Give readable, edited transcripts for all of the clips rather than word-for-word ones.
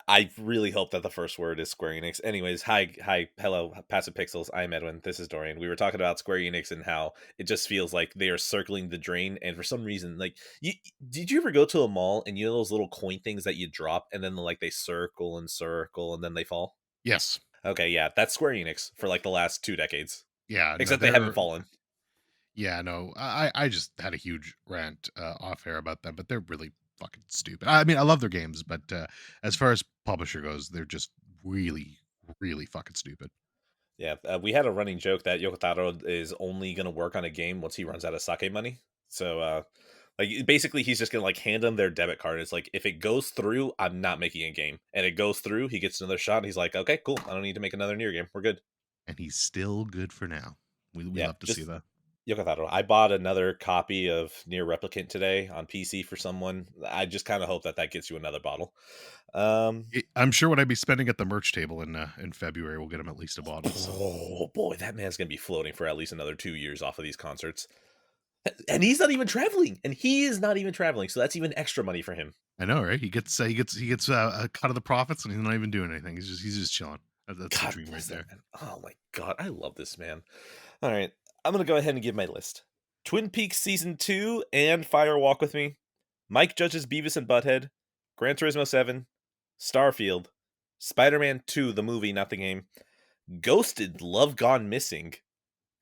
I really hope that the first word is Square Enix. Anyways, hello, Passive Pixels. I'm Edwin. This is Dorian. We were talking about Square Enix and how it just feels like they are circling the drain. And for some reason, like, did you ever go to a mall and you know those little coin things that you drop and then like they circle and circle and then they fall? Yes. Okay, yeah, that's Square Enix for like the last 2 decades. Yeah, no, Except they haven't fallen. yeah, no, I just had a huge rant off air about them, but they're really fucking stupid. I mean, I love their games, but as far as publisher goes, they're just really, really fucking stupid. Yeah, we had a running joke that Yokotaro is only going to work on a game once he runs out of sake money. So, like, basically, he's just going to like hand them their debit card. It's like, if it goes through, I'm not making a game, and it goes through, he gets another shot. And he's like, okay, cool. I don't need to make another near game. We're good. And he's still good for now. We Yeah, love to see just that. Yokotaro. I bought another copy of Near Replicant today on PC for someone. I just kind of hope that that gets you another bottle. Um, I'm sure what I'd be spending at the merch table in February will get him at least a bottle. So oh boy, that man's gonna be floating for at least another 2 years off of these concerts. And he's not even traveling, and he is not even traveling, so that's even extra money for him. I know, right? He gets a cut of the profits, and he's not even doing anything. He's just chilling. That's the God dream right bless that there. man. Oh my god, I love this man. All right, I'm gonna go ahead and give my list. Twin Peaks season 2 and Fire Walk with Me. Mike Judge's Beavis and Butthead. Gran Turismo 7. Starfield. Spider-Man 2, the movie, not the game. Ghosted Love Gone Missing.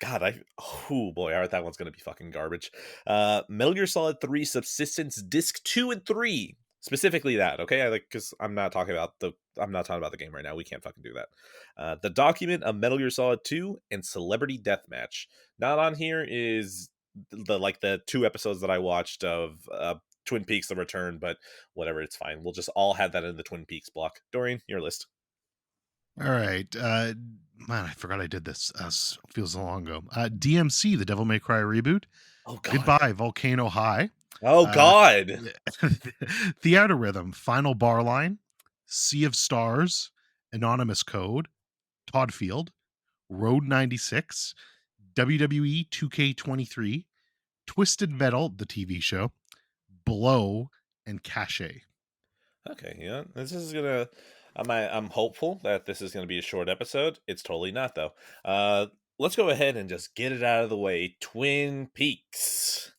God, oh boy, all right, that one's gonna be fucking garbage. Metal Gear Solid 3 Subsistence Disc 2 and 3. Specifically that, okay? I like because I'm not talking about the game right now. We can't fucking do that. The document of Metal Gear Solid 2 and Celebrity Deathmatch. Not on here is the 2 episodes that I watched of Twin Peaks The Return, but whatever, it's fine. We'll just all have that in the Twin Peaks block. Dorian, your list. All right, man, I forgot I did this. Feels so long ago. DMC, the Devil May Cry reboot. Oh god. Goodbye, Volcano High. Oh Uh, god. Theatrhythm, Final Bar Line, Sea of Stars, Anonymous Code, Todd Field, Road 96, WWE 2K23, Twisted Metal, the TV show, Blow, and Cache. Okay, yeah, this is gonna. I'm hopeful that this is gonna be a short episode. It's totally not though. Let's go ahead and just get it out of the way. Twin Peaks,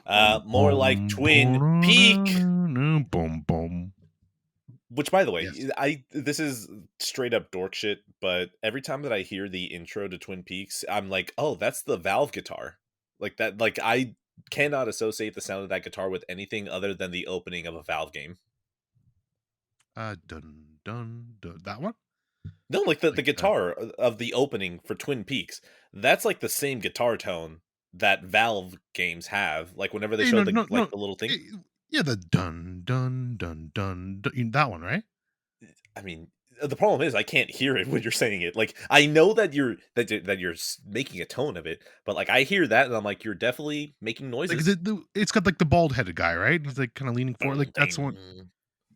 Boom, more like boom, Twin Peak. boom, boom, boom. Which, by the way, Yes. I this is straight up dork shit. But every time that I hear the intro to Twin Peaks, I'm like, oh, that's the Valve guitar. Like that. Like I cannot associate the sound of that guitar with anything other than the opening of a Valve game. Dun, dun, dun. That one? No, like the Like, guitar of the opening for Twin Peaks, that's like the same guitar tone that Valve games have. Like whenever they hey, show no, the no, like no. the little thing. eh, Yeah, the dun, dun, dun, dun, dun. That one, right? I mean, the problem is I can't hear it when you're saying it. Like I know that you're making a tone of it, but like I hear that and I'm like, you're definitely making Like noises. it's got like the bald headed guy, right? He's like kind of leaning forward. Like Ding, that's the one. ding.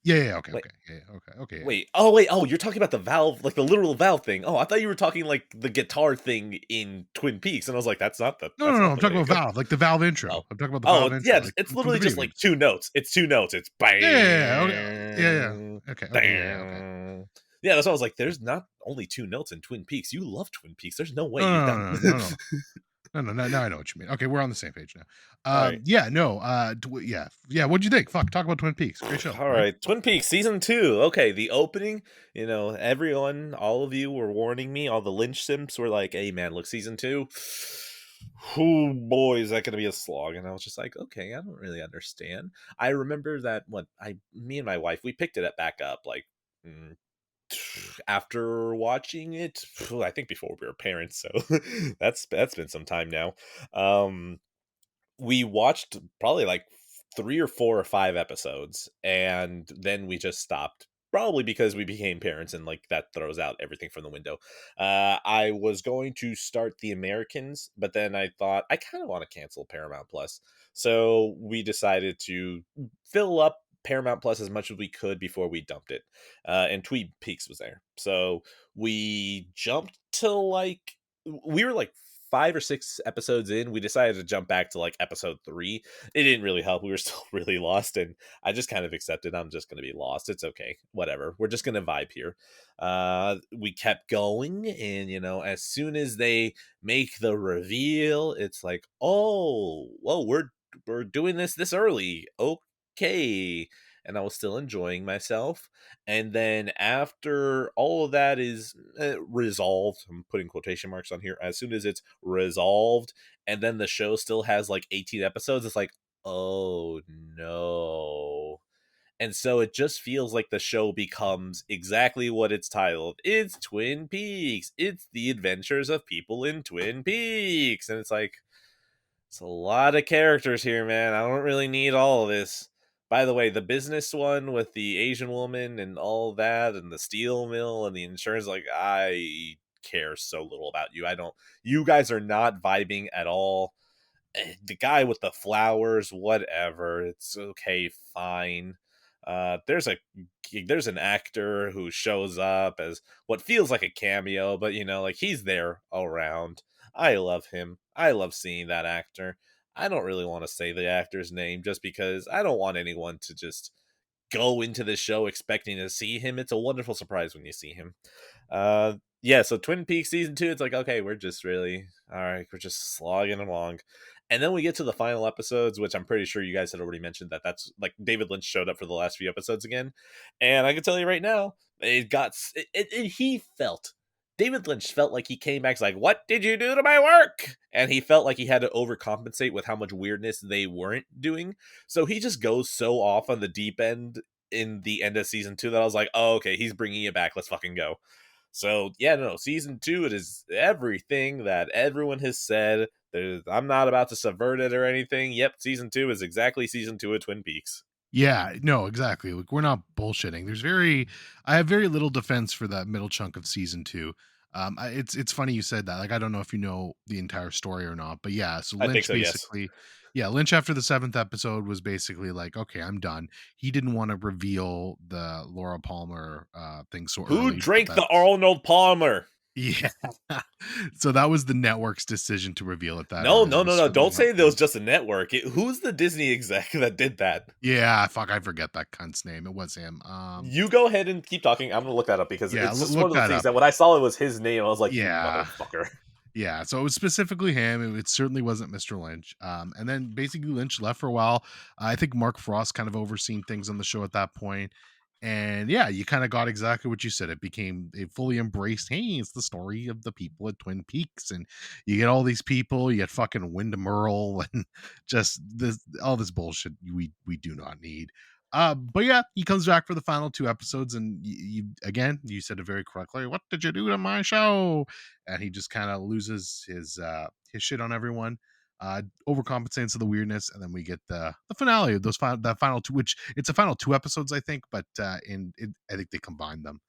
Yeah, yeah, okay, Wait, okay, yeah, yeah, okay, okay, yeah. wait. Oh, you're talking about the Valve, like the literal Valve thing. Oh, I thought you were talking like the guitar thing in Twin Peaks, and I was like, No, no, that's no. not I'm the way talking to about go. Valve, like the Valve Oh. intro. I'm talking about the Oh, Valve yeah, intro, like it's from the literally video just like games. 2 notes. It's 2 notes. It's Yeah, yeah, yeah, okay, yeah, yeah. bang, Okay, okay, yeah, yeah, okay. bang. Yeah, that's why I was like, there's not only 2 notes in Twin Peaks. You love Twin Peaks. There's no way No, you no, that no, no, no, no, no, no. Now I know what you mean. Okay, we're on the same page now. Alright. Yeah, no, yeah, yeah. What'd you think? Fuck, talk about Twin Peaks. Great show, right? Alright, Twin Peaks season 2. Okay, the opening, everyone, all of you were warning me, all the Lynch simps were like, "Hey man, look, season 2. Oh boy, is that gonna be a slog?" And I was just like, okay, I don't really understand. I remember that when me and my wife, we picked it back up like mm, after watching it. I think before we were parents, so that's been some time now. Um, we watched probably like 3 or 4 or 5 episodes, and then we just stopped. Probably because we became parents, and like that throws out everything from the window. I was going to start The Americans, but then I thought I kind of want to cancel Paramount Plus, so we decided to fill up Paramount Plus as much as we could before we dumped it. And Tweed Peaks was there, so we jumped to like we were like 5 or 6 episodes in, we decided to jump back to like episode 3. It didn't really help. We were still really lost, and I just kind of accepted I'm just going to be lost. It's okay. Whatever. We're just going to vibe here. We kept going, and as soon as they make the reveal, it's like, "Oh, whoa, we're doing this early." Okay. And I was still enjoying myself. And then after all of that is resolved, I'm putting quotation marks on here, as soon as it's resolved, and then the show still has like 18 episodes, it's like, oh no. And so it just feels like the show becomes exactly what it's titled. It's Twin Peaks. It's the adventures of people in Twin Peaks. And it's like, it's a lot of characters here, man. I don't really need all of this. By the way, the business one with the Asian woman and all that, and the steel mill and the insurance, like, I care so little about you. I don't, you guys are not vibing at all. The guy with the flowers, whatever. It's okay, fine. There's an actor who shows up as what feels like a cameo, but like he's there around. I love him. I love seeing that actor. I don't really want to say the actor's name just because I don't want anyone to just go into the show expecting to see him. It's a wonderful surprise when you see him. Yeah, so Twin Peaks season 2, it's like, okay, we're just really all right, we're just slogging along. And then we get to the final episodes, which I'm pretty sure you guys had already mentioned that's like David Lynch showed up for the last few episodes again. And I can tell you right now, he felt David Lynch felt like he came back like, "What did you do to my work?" And he felt like he had to overcompensate with how much weirdness they weren't doing. So he just goes so off on the deep end in the end of season 2 that I was like, "Oh, okay, he's bringing it back. Let's fucking go." So yeah, no, season 2, it is everything that everyone has said. I'm not about to subvert it or anything. Yep, season 2 is exactly season 2 of Twin Peaks. Yeah, no, exactly. Like we're not bullshitting. I have very little defense for that middle chunk of season two. It's funny you said that. Like I don't know if you know the entire story or not, but yeah. So I think Lynch so. Yes. basically, yeah, Lynch after the seventh episode was basically like, okay, I'm done. He didn't want to reveal the Laura Palmer thing so Who early, but drank that the Arnold Palmer? yeah. So that was the network's decision to reveal it that No, early. It no, was no, no. certainly Don't not say there was his. just a network. Who's the Disney exec that did that? Yeah, fuck, I forget that cunt's name. It was him. You go ahead and keep talking. I'm gonna look that up because Yeah, it's just one look of the that things up. that when I saw it was his name, I was like, "You Yeah. motherfucker." Yeah, so it was specifically him. It certainly wasn't Mr. Lynch. And then basically Lynch left for a while. I think Mark Frost kind of overseeing things on the show at that point. And yeah, you kind of got exactly what you said. It became a fully embraced, hey, it's the story of the people at Twin Peaks. And you get all these people, you get fucking Wyndham Earl and just this all this bullshit we do not need. But yeah, he comes back for the final two episodes, and you again, you said it very correctly. What did you do to my show? And he just kind of loses his shit on everyone, overcompensates for the weirdness, and then we get the finale of that final two, which it's a final two episodes I think, but I think they combined them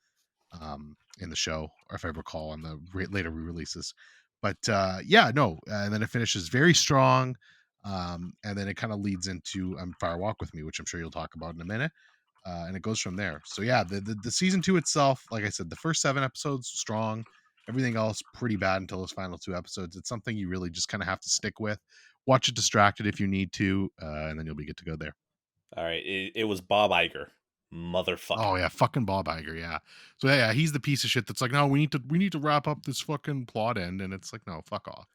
in the show, or if I recall, on the later re-releases. But yeah, no, and then it finishes very strong, and then it kind of leads into Fire Walk with Me, which I'm sure you'll talk about in a minute. And it goes from there. So yeah, the season two itself, like I said, the first seven episodes strong, everything else pretty bad until those final two episodes. It's something you really just kind of have to stick with. Watch it distracted if you need to, and then you'll be good to go there. All right, it was Bob Iger, Oh motherfucker. yeah, fucking Bob Iger, yeah. So yeah, he's the piece of shit that's like, no, we need to wrap up this fucking plot end, and it's like, no, fuck off.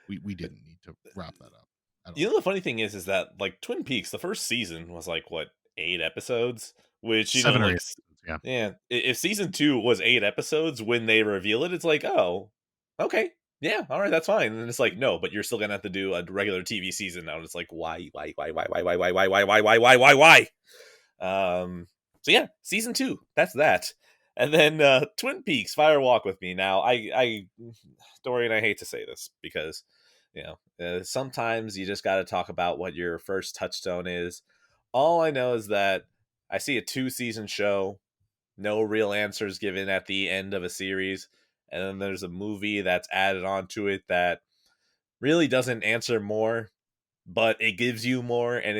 We didn't need to wrap that up at You all. know the funny thing is that like Twin Peaks, the first season was like what 8 episodes, which 7 or 8 like episodes, yeah. yeah, if season 2 was 8 episodes when they reveal it, it's like, oh, okay, yeah, all right, that's fine. And then it's like, no, but you're still gonna have to do a regular TV season now. And it's like, why? So yeah, season 2, that's that. And then Twin Peaks, Fire Walk with Me. Now, I Dorian, I hate to say this because sometimes you just got to talk about what your first touchstone is. All I know is that I see a 2-season show, no real answers given at the end of a series, and then there's a movie that's added onto it that really doesn't answer more, but it gives you more, and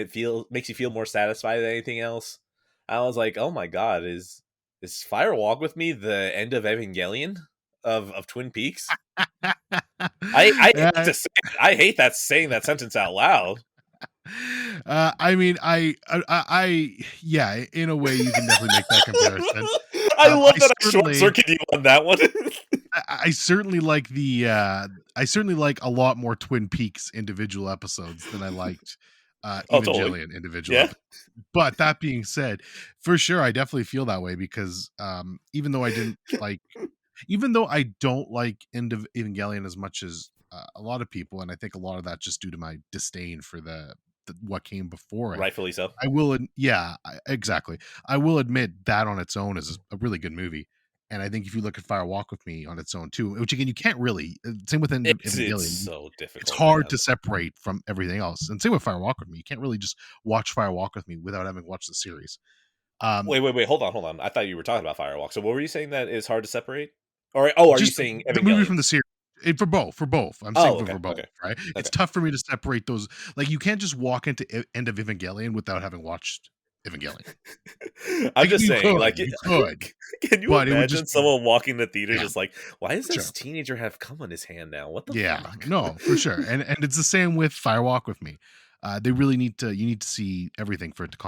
makes you feel more satisfied than anything else. I was like, oh my god, is Fire Walk with Me the end of Evangelion? of Twin Peaks. I hate Uh, to say it. I hate that saying that sentence out loud. I mean, yeah, in a way, you can definitely make that comparison. I love I that I short certainly, circuit you on that one. I certainly like I certainly like a lot more Twin Peaks individual episodes than I liked Oh, totally. Evangelion individual Yeah. episodes. But that being said, for sure, I definitely feel that way because even though I don't like Evangelion as much as a lot of people, and I think a lot of that just due to my disdain for the what came before it. Rightfully so. Yeah, exactly. I will admit that on its own is a really good movie, and I think if you look at Fire Walk with Me on its own too, which again you can't really. Same with It's Evangelion, so it's difficult, hard man. to separate from everything else, and same with Fire Walk with Me. You can't really just watch Fire Walk with Me without having watched the series. Um, Wait, hold on, hold on. I thought you were talking about Firewalk. So what were you saying that is hard to separate? Or oh, are you Just saying the movie from Evangelion? the series. For both. I'm saying Oh, okay, for both, okay, right? It's okay. tough for me to separate those. Like, you can't just walk into End of Evangelion without having watched Evangelion. I'm Like, just saying, like, you could, can you but it would just imagine be someone walking the theater yeah, just like, why does this sure. teenager have cum on his hand now? What the Yeah, fuck? no, for sure, and it's the same with Firewalk with Me. They really need to you need to see everything for it to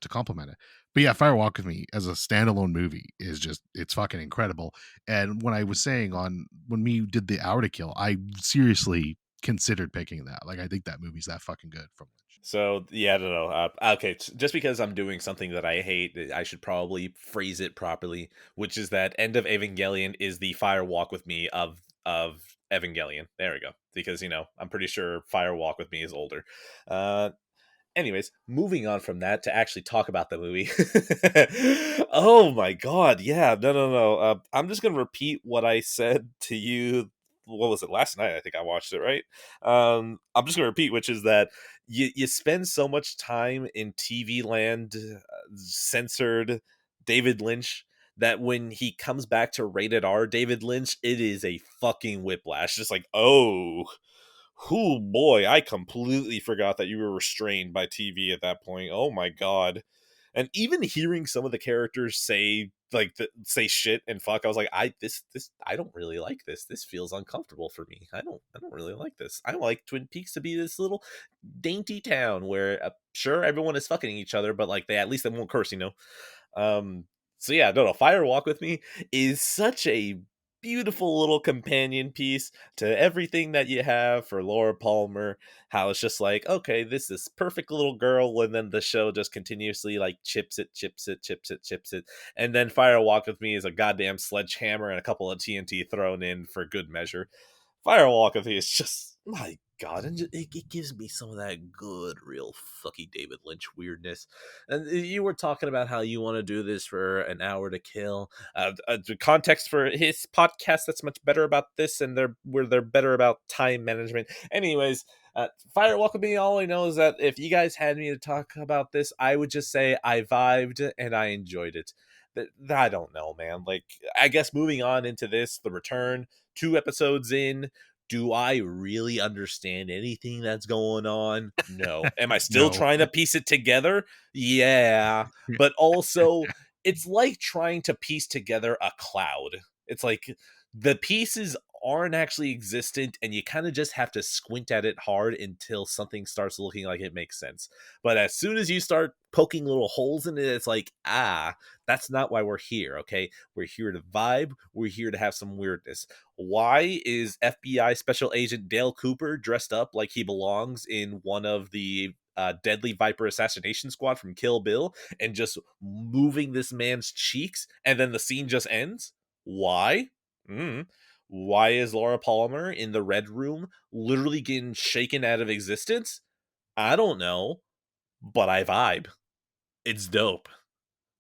complement it. But yeah, Firewalk with Me as a standalone movie is just it's fucking incredible. And when I was saying on when we did the Hour to Kill, I seriously considered picking that. Like I think that movie's that fucking good from Lynch. So yeah, I don't know. Okay, just because I'm doing something that I hate, I should probably phrase it properly, which is that End of Evangelion is the Fire Walk with Me of Evangelion. There we go. Because I'm pretty sure Fire Walk with Me is older. Uh, Anyways, moving on from that to actually talk about the movie. Oh my god, yeah, no. I'm just gonna repeat what I said to you. What was it last night? I think I watched it right. I'm just gonna repeat, which is that you spend so much time in TV land, censored David Lynch, that when he comes back to rated R David Lynch, it is a fucking whiplash. Just like, oh boy, I completely forgot that you were restrained by TV at that point. Oh my god. And even hearing some of the characters say say shit and fuck, I was like, this I don't really like this. This feels uncomfortable for me. I don't really like this. I like Twin Peaks to be this little dainty town where sure everyone is fucking each other, but like they won't curse. Um, so yeah, no, Fire Walk with Me is such a beautiful little companion piece to everything that you have for Laura Palmer. How it's just like, okay, this is perfect little girl, and then the show just continuously like chips it, and then Fire Walk with Me is a goddamn sledgehammer and a couple of TNT thrown in for good measure. Firewalk with Me is just my god, and it gives me some of that good, real fucky David Lynch weirdness. And you were talking about how you want to do this for an hour to kill. The context for his podcast that's much better about this, and they're better about time management. Anyways, Firewalk with Me. All I know is that if you guys had me to talk about this, I would just say I vibed and I enjoyed it. I don't know, man. Like, I guess moving on into this, The Return, 2 episodes in, do I really understand anything that's going on? No. Am I still No. trying to piece it together? Yeah. But also, it's like trying to piece together a cloud. It's like the pieces aren't actually existent, and you kind of just have to squint at it hard until something starts looking like it makes sense. But as soon as you start poking little holes in it, it's like, that's not why we're here, okay? We're here to vibe. We're here to have some weirdness. Why is FBI Special Agent Dale Cooper dressed up like he belongs in one of the Deadly Viper Assassination Squad from Kill Bill and just moving this man's cheeks and then the scene just ends? Why? Mm. Why is Laura Palmer in the Red Room literally getting shaken out of existence? I don't know, but I vibe. It's dope.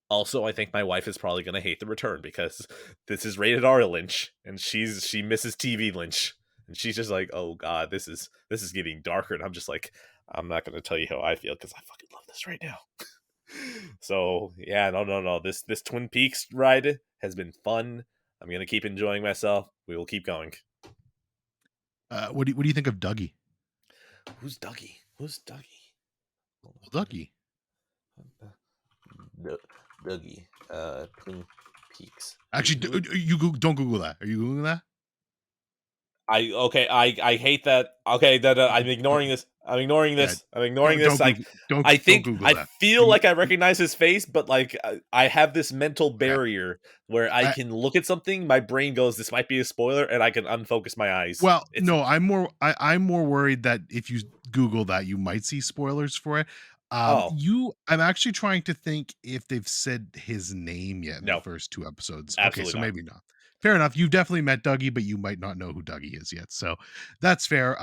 Also, I think my wife is probably going to hate The Return because this is rated R Lynch, and she misses TV Lynch, and she's just like, "Oh God, this is getting darker." And I'm just like, I'm not going to tell you how I feel because I fucking love this right now. So yeah, no. This Twin Peaks ride has been fun. I'm gonna keep enjoying myself. We will keep going. What do you think of Dougie? Who's Dougie? Who's Dougie? Hold Dougie. on. Dougie. Twin Peaks. Actually, you don't Google that. Are you googling that? I hate that. Okay, that I'm ignoring this. I'm ignoring Yeah, this. I'm ignoring this. I don't think Google I that. feel You, like I recognize his face, but like I have this mental okay, barrier where I I, can look at something, my brain goes, "This might be a spoiler," and I can unfocus my eyes. well, It's no, I'm more worried that if you Google that, you might see spoilers for it. oh I'm actually trying to think if they've said his name yet in the no, first 2 episodes. Okay, absolutely so not. maybe not. Fair enough. You've definitely met Dougie, but you might not know who Dougie is yet. So that's fair.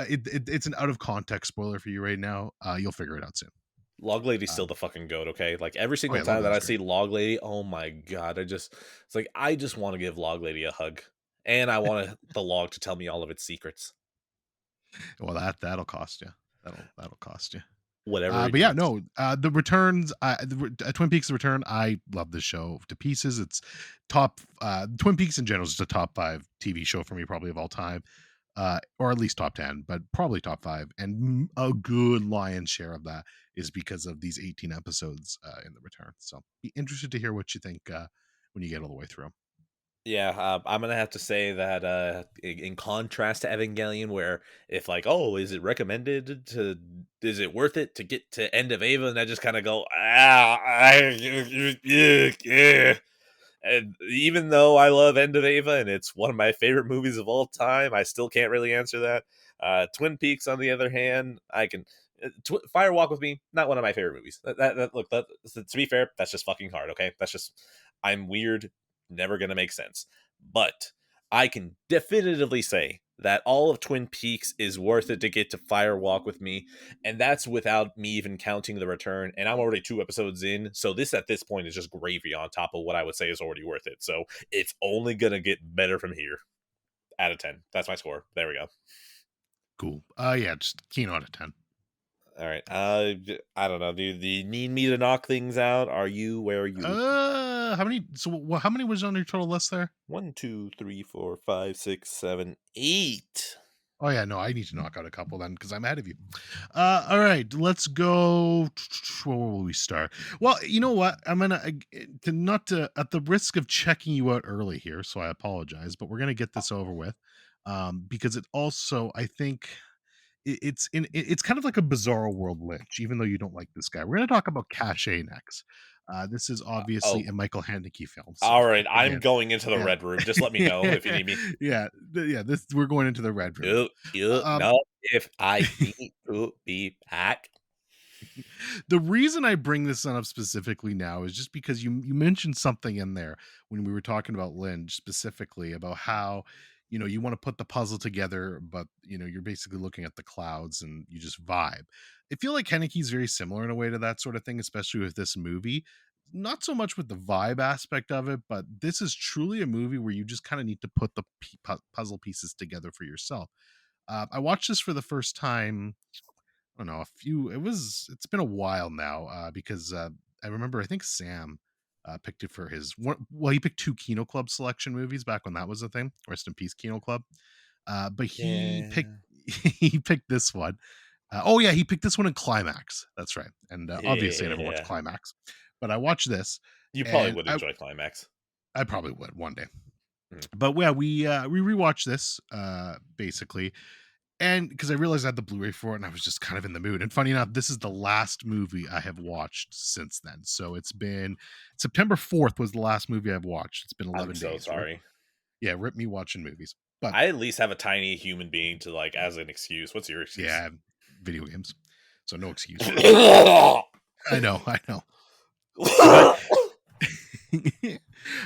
It's an out of context spoiler for you right now. You'll figure it out soon. Log Lady's still Um, the fucking goat. Okay, like every oh single yeah, Log time that I Lady's great. see Log Lady, oh my god, it's like I just want to give Log Lady a hug, and I want the log to tell me all of its secrets, Well, that'll cost you. That'll cost you. whatever it But yeah, needs. no, the returns, Twin Peaks: The Return. I love this show to pieces. It's top. Twin Peaks in general is just a top 5 TV show for me, probably of all time, or at least top 10, but probably top 5. And a good lion's share of that is because of these 18 episodes in The Return. So, be interested to hear what you think when you get all the way through. Yeah, I'm gonna have to say that in contrast to Evangelion, where if like, oh, is it recommended to, is it worth it to get to End of Ava, and I just kind of go, yeah. And even though I love End of Ava and it's one of my favorite movies of all time, I still can't really answer that. Twin Peaks, on the other hand, I can. Fire Walk with Me, not one of my favorite movies. Look, to be fair, that's just fucking hard. Okay, that's just I'm weird, never gonna make sense. But I can definitively say that all of Twin Peaks is worth it to get to Fire Walk with Me, and that's without me even counting The Return, and I'm already 2 episodes in, so this at this point is just gravy on top of what I would say is already worth it. So it's only gonna get better from here. Out of 10, that's my score. There we go. Cool. Yeah, just keen out of 10. All right. I don't know. Do you need me to knock things out? Are you? Where are you? How many? So, how many was on your total list there? One, two, three, four, five, six, seven, eight. Oh yeah, no, I need to knock out a couple then because I'm ahead of you. All right, let's go. Where will we start? Well, you know what? I'm gonna to not to at the risk of checking you out early here, so I apologize, but we're gonna get this over with, because it also I think it's kind of like a bizarro world Lynch, even though you don't like this guy. We're gonna talk about Cache next. This is Oh, obviously a Michael Haneke film, so all right. I'm again, going into the yeah, red room. Just let me know if you need me. yeah, yeah. This we're going into the red room. You Um, know if I need to be back. the reason I bring this up specifically now is just because you mentioned something in there when we were talking about Lynch specifically about how you want to put the puzzle together, but you're basically looking at the clouds and you just vibe. I feel like Haneke's very similar in a way to that sort of thing, especially with this movie. Not so much with the vibe aspect of it, but this is truly a movie where you just kind of need to put the puzzle pieces together for yourself. I watched this for the first time. I don't know, it's been a while now, because I remember I think Sam picked it for his one. Well, he picked 2 Kino Club selection movies back when that was a thing. Rest in peace, Kino Club. But he picked Yeah. he picked this one. Oh yeah, he picked this one in Climax. That's right. And obviously, I never watched Yeah. Climax, but I watched this, You probably and would enjoy Climax. I probably would one day. Mhm. But yeah, we rewatched this basically, and because I realized I had the Blu-ray for it, and I was just kind of in the mood. And funny enough, this is the last movie I have watched since then. So it's been September 4th was the last movie I've watched. It's been I'm 11 so days. Rip, sorry. yeah, rip me watching movies. But I at least have a tiny human being to like as an excuse. What's your excuse? yeah, video games. So no excuse. I I know. But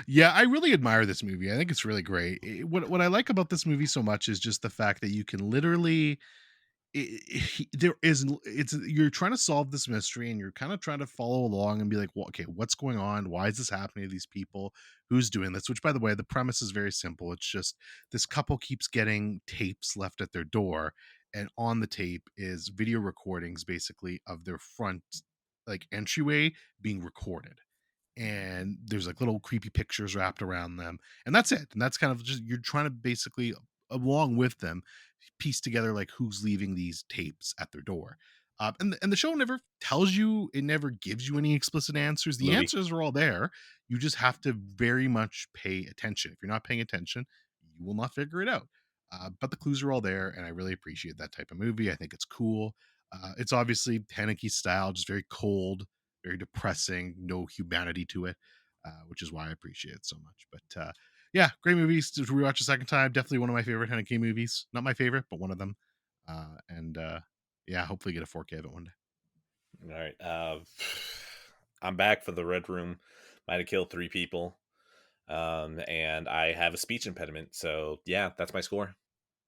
yeah, I really admire this movie. I think it's really great. What I like about this movie so much is just the fact that you can literally there is it's you're trying to solve this mystery and you're kind of trying to follow along and be like, well, okay, what's going on, why is this happening to these people, who's doing this? Which, by the way, the premise is very simple. It's just this couple keeps getting tapes left at their door, and on the tape is video recordings basically of their front like entryway being recorded, and there's like little creepy pictures wrapped around them, and that's it. And that's kind of just you're trying to basically along with them piece together like who's leaving these tapes at their door. And the show never tells you, it never gives you any explicit answers. The Movie. answers are all there. You just have to very much pay attention. If you're not paying attention, you will not figure it out. But the clues are all there, and I really appreciate that type of movie. I think it's cool. It's obviously Haneke style, just very cold, very depressing, no humanity to it, which is why I appreciate it so much. But yeah, great movies to rewatch a second time. Definitely one of my favorite Haneke movies. Not my favorite, but one of them. And yeah, hopefully get a 4K of it one day. All right. I'm back for the Red Room. Might have killed 3 people. And I have a speech impediment. So yeah, that's my score.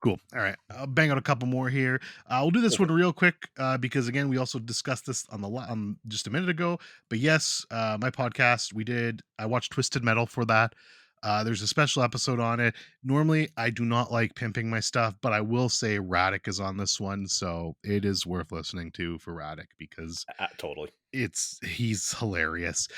Cool. All right. I'll bang out a couple more here. We'll do this Go for one it. real quick because again, we also discussed this on just a minute ago. But yes, my podcast, I watched Twisted Metal for that. There's a special episode on it. Normally, I do not like pimping my stuff, but I will say Radic is on this one, so it is worth listening to for Radic because Totally. he's hilarious.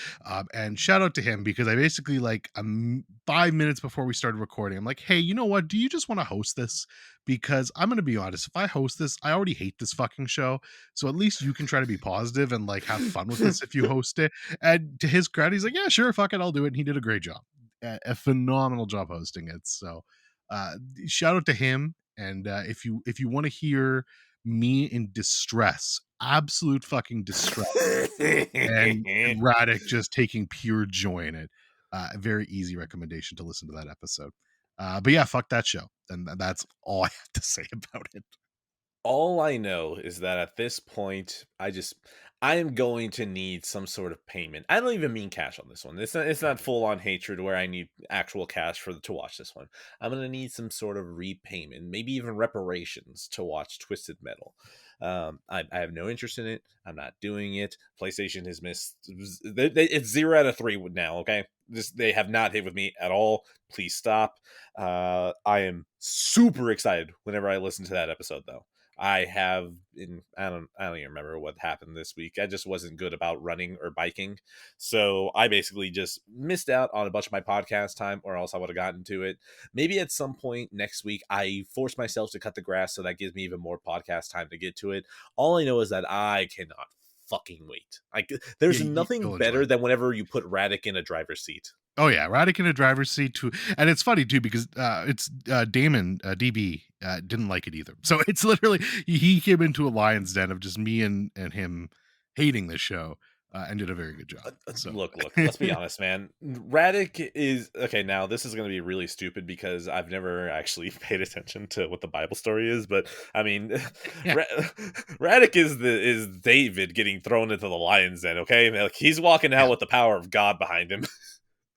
And shout out to him because I basically, like, 5 minutes before we started recording, I'm like, hey, you know what, do you just want to host this? Because I'm gonna be honest, if I host this, I already hate this fucking show, so at least you can try to be positive and like have fun with this if you host it. And to his credit, he's like, yeah, sure, fuck it, I'll do it. And he did a great job, a phenomenal job hosting it. So shout out to him. And if you want to hear me in distress, absolute fucking distress, and Radic just taking pure joy in it. A very easy recommendation to listen to that episode. But yeah, fuck that show. And that's all I have to say about it. All I know is that at this point, I am going to need some sort of payment. I don't even mean cash on this one. It's not full on hatred where I need actual cash to watch this one. I'm gonna need some sort of repayment, maybe even reparations to watch Twisted Metal. I have no interest in it. I'm not doing it. PlayStation has missed. It's 0 out of 3 now. Okay, they have not hit with me at all. Please stop. I am super excited whenever I listen to that episode, though. I don't even remember what happened this week. I just wasn't good about running or biking. So I basically just missed out on a bunch of my podcast time, or else I would have gotten to it. Maybe at some point next week I force myself to cut the grass so that gives me even more podcast time to get to it. All I know is that I cannot fucking wait. Like, Yeah, there's nothing you'll enjoy better it. than whenever you put Radic in a driver's seat. Oh yeah, Radic in a driver's seat too, and it's funny too because it's Damon DB didn't like it either. So it's literally he came into a lion's den of just me and him hating this show, and did a very good job. So Look, let's be honest, man. Radic is okay. Now, this is going to be really stupid because I've never actually paid attention to what the Bible story is, but I mean, yeah, Radic is David getting thrown into the lion's den. Okay, like, he's walking yeah, out with the power of God behind him.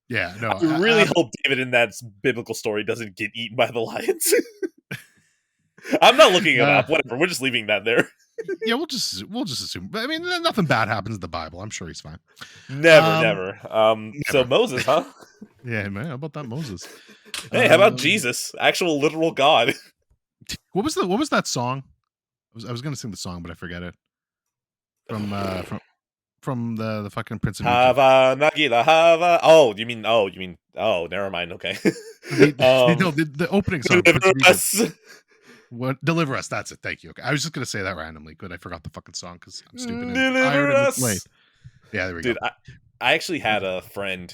yeah. I No, really hope David in that biblical story doesn't get eaten by the lions. I'm not looking it uh, up. Whatever. We're just leaving that there. yeah. We'll just assume. But I mean, nothing bad happens in the Bible. I'm sure he's fine. Never, Um, never. So never. Moses, huh? Yeah, man. How about that Moses? Hey, how about Um, Jesus? Actual literal God. what was that song? I was gonna sing the song, but I forget it. From the fucking Prince of Egypt. Hava Nagila Hava. Oh, never mind. Okay. The um no, the opening song, Prince Deliver of Egypt. us. What Deliver Us, that's it. Thank you. Okay. I was just gonna say that randomly. Good. I forgot the fucking song because I'm stupid and tired Deliver and it's late. us. Yeah, there we go. Dude, I actually had a friend.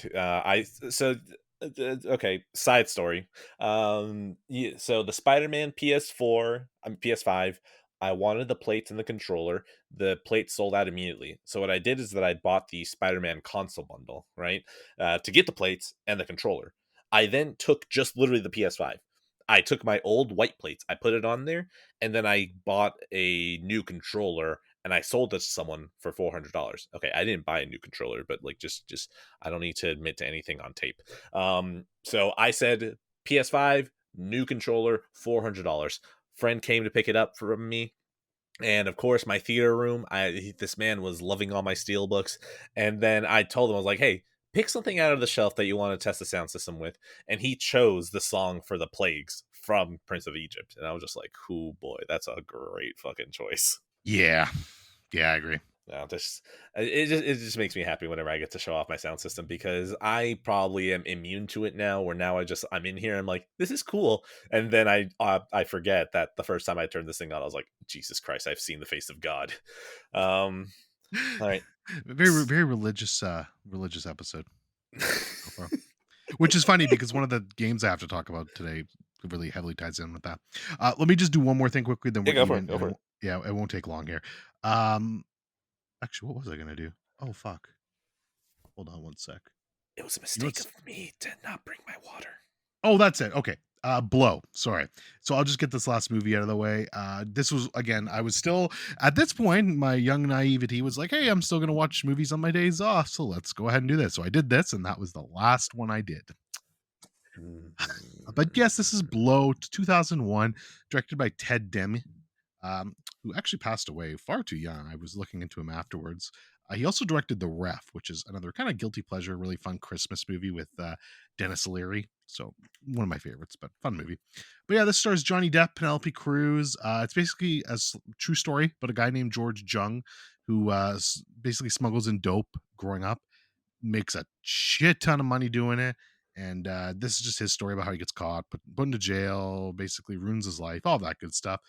Okay, side story. Yeah, so the Spider-Man PS4, PS5, I wanted the plates and the controller. The plates sold out immediately. So what I did is that I bought the Spider-Man console bundle, right? To get the plates and the controller. I then took just literally the PS5. I took my old white plates, I put it on there, and then I bought a new controller and I sold this to someone for $400. Okay, I didn't buy a new controller, but like, just I don't need to admit to anything on tape. So I said PS5, new controller, $400. Friend came to pick it up from me. And of course, my theater room, this man was loving all my steel books. And then I told him, I was like, hey, pick something out of the shelf that you want to test the sound system with. And he chose the song for the plagues from Prince of Egypt. And I was just like, oh boy, that's a great fucking choice. Yeah. Yeah, I agree. No, just it just makes me happy whenever I get to show off my sound system because I probably am immune to it now. Where now I'm in here, I'm like, this is cool, and then I forget that the first time I turned this thing on, I was like, Jesus Christ, I've seen the face of God. Um, all right. Very religious, religious episode so far. Which is funny because one of the games I have to talk about today really heavily ties in with that. Let me just do one more thing quickly, then Yeah, we're go for it. even, Go and for it. yeah, it won't take long here. Um, Actually, what was I gonna do? Oh fuck! Hold on one sec. It was a You know mistake what's? of me to not bring my water. Oh, that's it. Okay. Blow. Sorry. So I'll just get this last movie out of the way. This was again. I was still at this point. My young naivety was like, "Hey, I'm still gonna watch movies on my days off, so let's go ahead and do this." So I did this, and that was the last one I did. But yes, this is Mhm. Blow, 2001, directed by Ted Demme, who actually passed away far too young. I was looking into him afterwards. He also directed The Ref, which is another kind of guilty pleasure, really fun Christmas movie with Dennis Leary. So one of my favorites, but fun movie. But yeah, this stars Johnny Depp, Penelope Cruz. It's basically true story, but a guy named George Jung who basically smuggles in dope growing up, makes a shit ton of money doing it. And this is just his story about how he gets caught, put into jail, basically ruins his life, all that good stuff.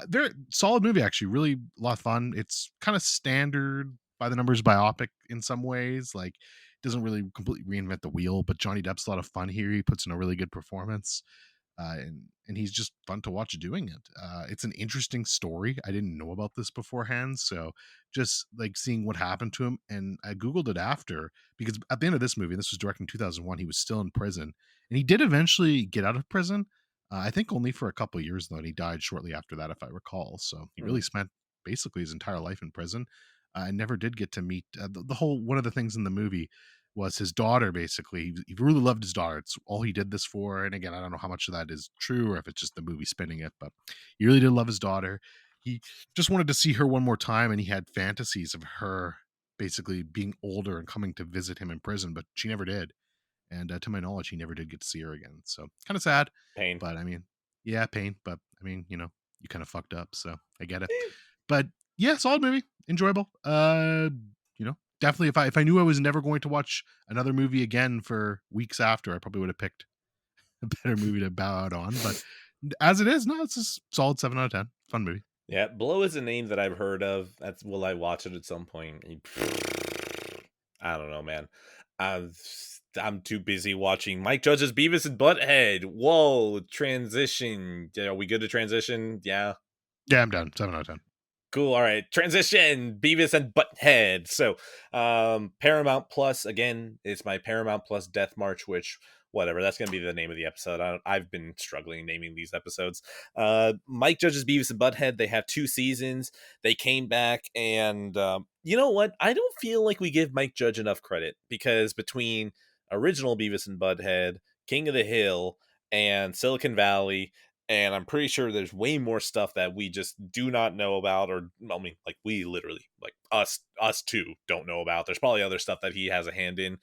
Very solid movie, actually, really a lot of fun. It's kind of standard by the numbers biopic in some ways, like doesn't really completely reinvent the wheel, but Johnny Depp's a lot of fun here. He puts in a really good performance, and he's just fun to watch doing it. It's an interesting story. I didn't know about this beforehand, so just like seeing what happened to him, and I googled it after because at the end of this movie, this was directed in 2001. He was still in prison, and he did eventually get out of prison. I think only for a couple of years though, and he died shortly after that, if I recall. So he really Hmm. spent basically his entire life in prison. And never did get to meet the whole. One of the things in the movie was his daughter. Basically he really loved his daughter. It's all he did this for, and again, I don't know how much of that is true or if it's just the movie spinning it, but he really did love his daughter. He just wanted to see her one more time, and he had fantasies of her basically being older and coming to visit him in prison, but she never did. And to my knowledge, he never did get to see her again. So kind of sad, Pain. but I mean, yeah, pain. But I mean, you kind of fucked up, so I get it. Eh, But yeah, solid movie, enjoyable. Definitely if I knew I was never going to watch another movie again for weeks after, I probably would have picked a better movie to bow out on. But as it is, no, it's a solid 7 out of 10. Fun movie. Yeah, Blow is a name that I've heard of. That's will I watch it at some point? I don't know, man. I'm I'm too busy watching Mike Judge's Beavis and Butthead. Whoa, transition. Yeah, are we good to transition? Yeah. Yeah, I'm done. 7 out of 10. Cool. All right. Transition. Beavis and Butthead. So, Paramount Plus again. It's my Paramount Plus Death March, which whatever. That's gonna be the name of the episode. I've been struggling naming these episodes. Mike Judge's Beavis and Butthead. They have 2 seasons. They came back, and you know what? I don't feel like we give Mike Judge enough credit because between original Beavis and Butthead, King of the Hill, and Silicon Valley, and I'm pretty sure there's way more stuff that we just do not know about, or I mean, like we literally, like us two, don't know about. There's probably other stuff that he has a hand in.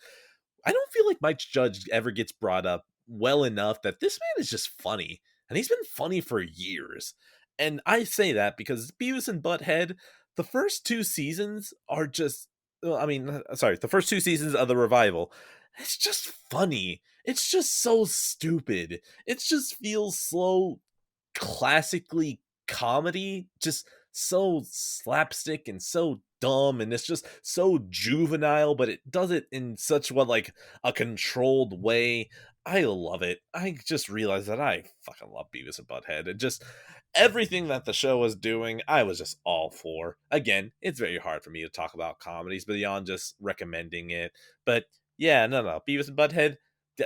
I don't feel like Mike Judge ever gets brought up well enough that this man is just funny, and he's been funny for years. And I say that because Beavis and Butthead, the first 2 seasons are just, I mean, sorry, the first 2 seasons of the revival, it's just funny. It's just so stupid. It just feels so classically comedy, just so slapstick and so dumb, and it's just so juvenile, but it does it in such what like a controlled way. I love it. I just realized that I fucking love Beavis and Butthead, and just everything that the show was doing I was just all for. Again, it's very hard for me to talk about comedies beyond just recommending it, but yeah, no, Beavis and Butthead,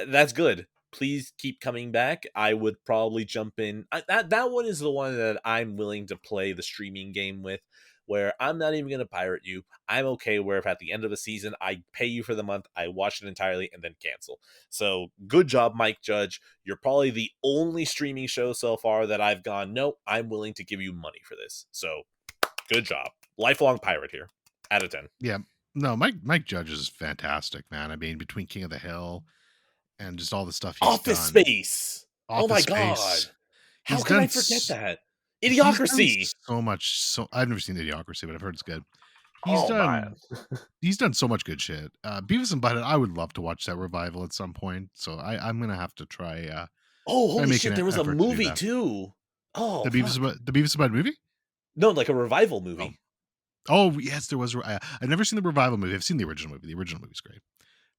that's good. Please keep coming back. I would probably jump in. That one is the one that I'm willing to play the streaming game with, where I'm not even going to pirate you. I'm okay where if at the end of a season I pay you for the month, I watch it entirely and then cancel. So good job, Mike Judge. You're probably the only streaming show so far that I've gone, no, I'm willing to give you money for this. So good job. Lifelong pirate here. Out of 10. Yeah. No, Mike Judge is fantastic, man. I mean, between King of the Hill and just all the stuff he's Office done, Space. Oh Office my Space. god. How He's can done I forget that? he's done Idiocracy. so much. So I've never seen Idiocracy, but I've heard it's good. He's Oh man. done he's done so much good shit. Beavis and Butthead, I would love to watch that revival at some point, so I'm gonna have to Oh, try holy making shit, an there was a effort to do movie that. too. Oh, fuck. The Beavis and Butthead movie? No, like a revival Oh. movie. Oh, yes, there was I've never seen the revival movie. I've seen the original movie. The original movie's great.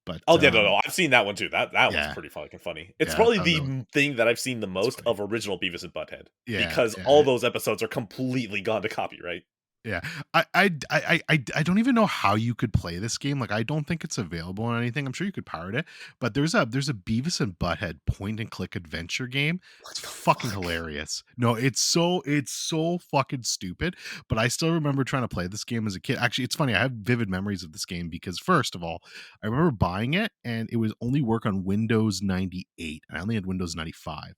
But, Oh, yeah, no, I've seen that one too. That one's yeah, pretty fucking funny. It's yeah, probably that was the thing that I've seen the it's most funny. of original Beavis and Butthead, Yeah, because all yeah. those episodes are completely gone to copyright. Yeah. I don't even know how you could play this game. Like, I don't think it's available on anything. I'm sure you could pirate it, but there's a Beavis and Butthead point and click adventure game. What It's the fucking fuck? hilarious. No, it's so fucking stupid, but I still remember trying to play this game as a kid. Actually, it's funny. I have vivid memories of this game because first of all, I remember buying it and it was only work on Windows 98 and I only had Windows 95.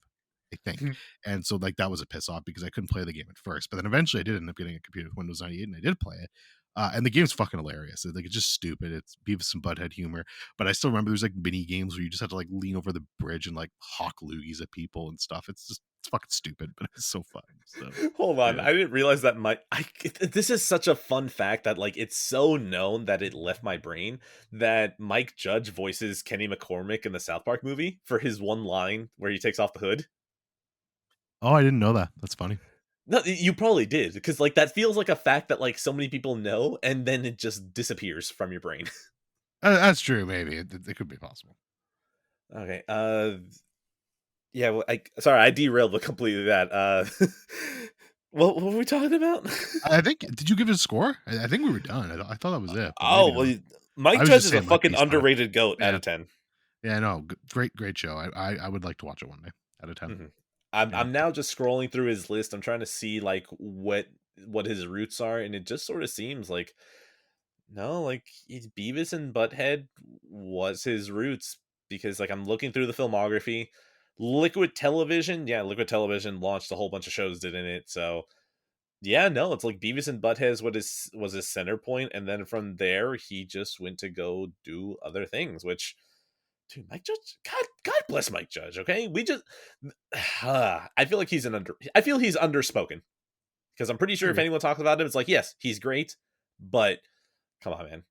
I think. And so like that was a piss off because I couldn't play the game at first. But then eventually I did end up getting a computer with Windows 98 and I did play it. And the game's fucking hilarious. Like it's just stupid. It's Beavis and Butthead humor. But I still remember there's like mini games where you just have to like lean over the bridge and like hawk loogies at people and stuff. It's fucking stupid, but it's so fun. So Hold on, yeah. I didn't realize that this is such a fun fact that, like, it's so known that it left my brain that Mike Judge voices Kenny McCormick in the South Park movie for his one line where he takes off the hood. Oh, I didn't know that. That's funny. No, you probably did, because like that feels like a fact that like so many people know, and then it just disappears from your brain. That's true. Maybe it could be possible. Okay. Yeah. Well, sorry, I derailed completely that. What were we talking about? I think did you give it a score? I think we were done. I thought that was it, but Oh maybe well, not. Mike I was Judge just is a saying my fucking piece on it. underrated goat out Yeah. of 10. Yeah, no, great show. I would like to watch it one day out of 10. Mhm. I'm Yeah. I'm now just scrolling through his list. I'm trying to see like what his roots are, and it just sort of seems like no, like Beavis and Butthead was his roots, because like I'm looking through the filmography. Liquid Television, yeah, Liquid Television launched a whole bunch of shows, didn't it? So yeah, no, it's like Beavis and Butthead is what is was his center point, and then from there he just went to go do other things. Which, dude, Mike Judge, God bless Mike Judge. Okay, we just, I feel like I feel he's underspoken, because I'm pretty sure if Maybe. anyone talks about him, it's like, yes, he's great, but come on, man,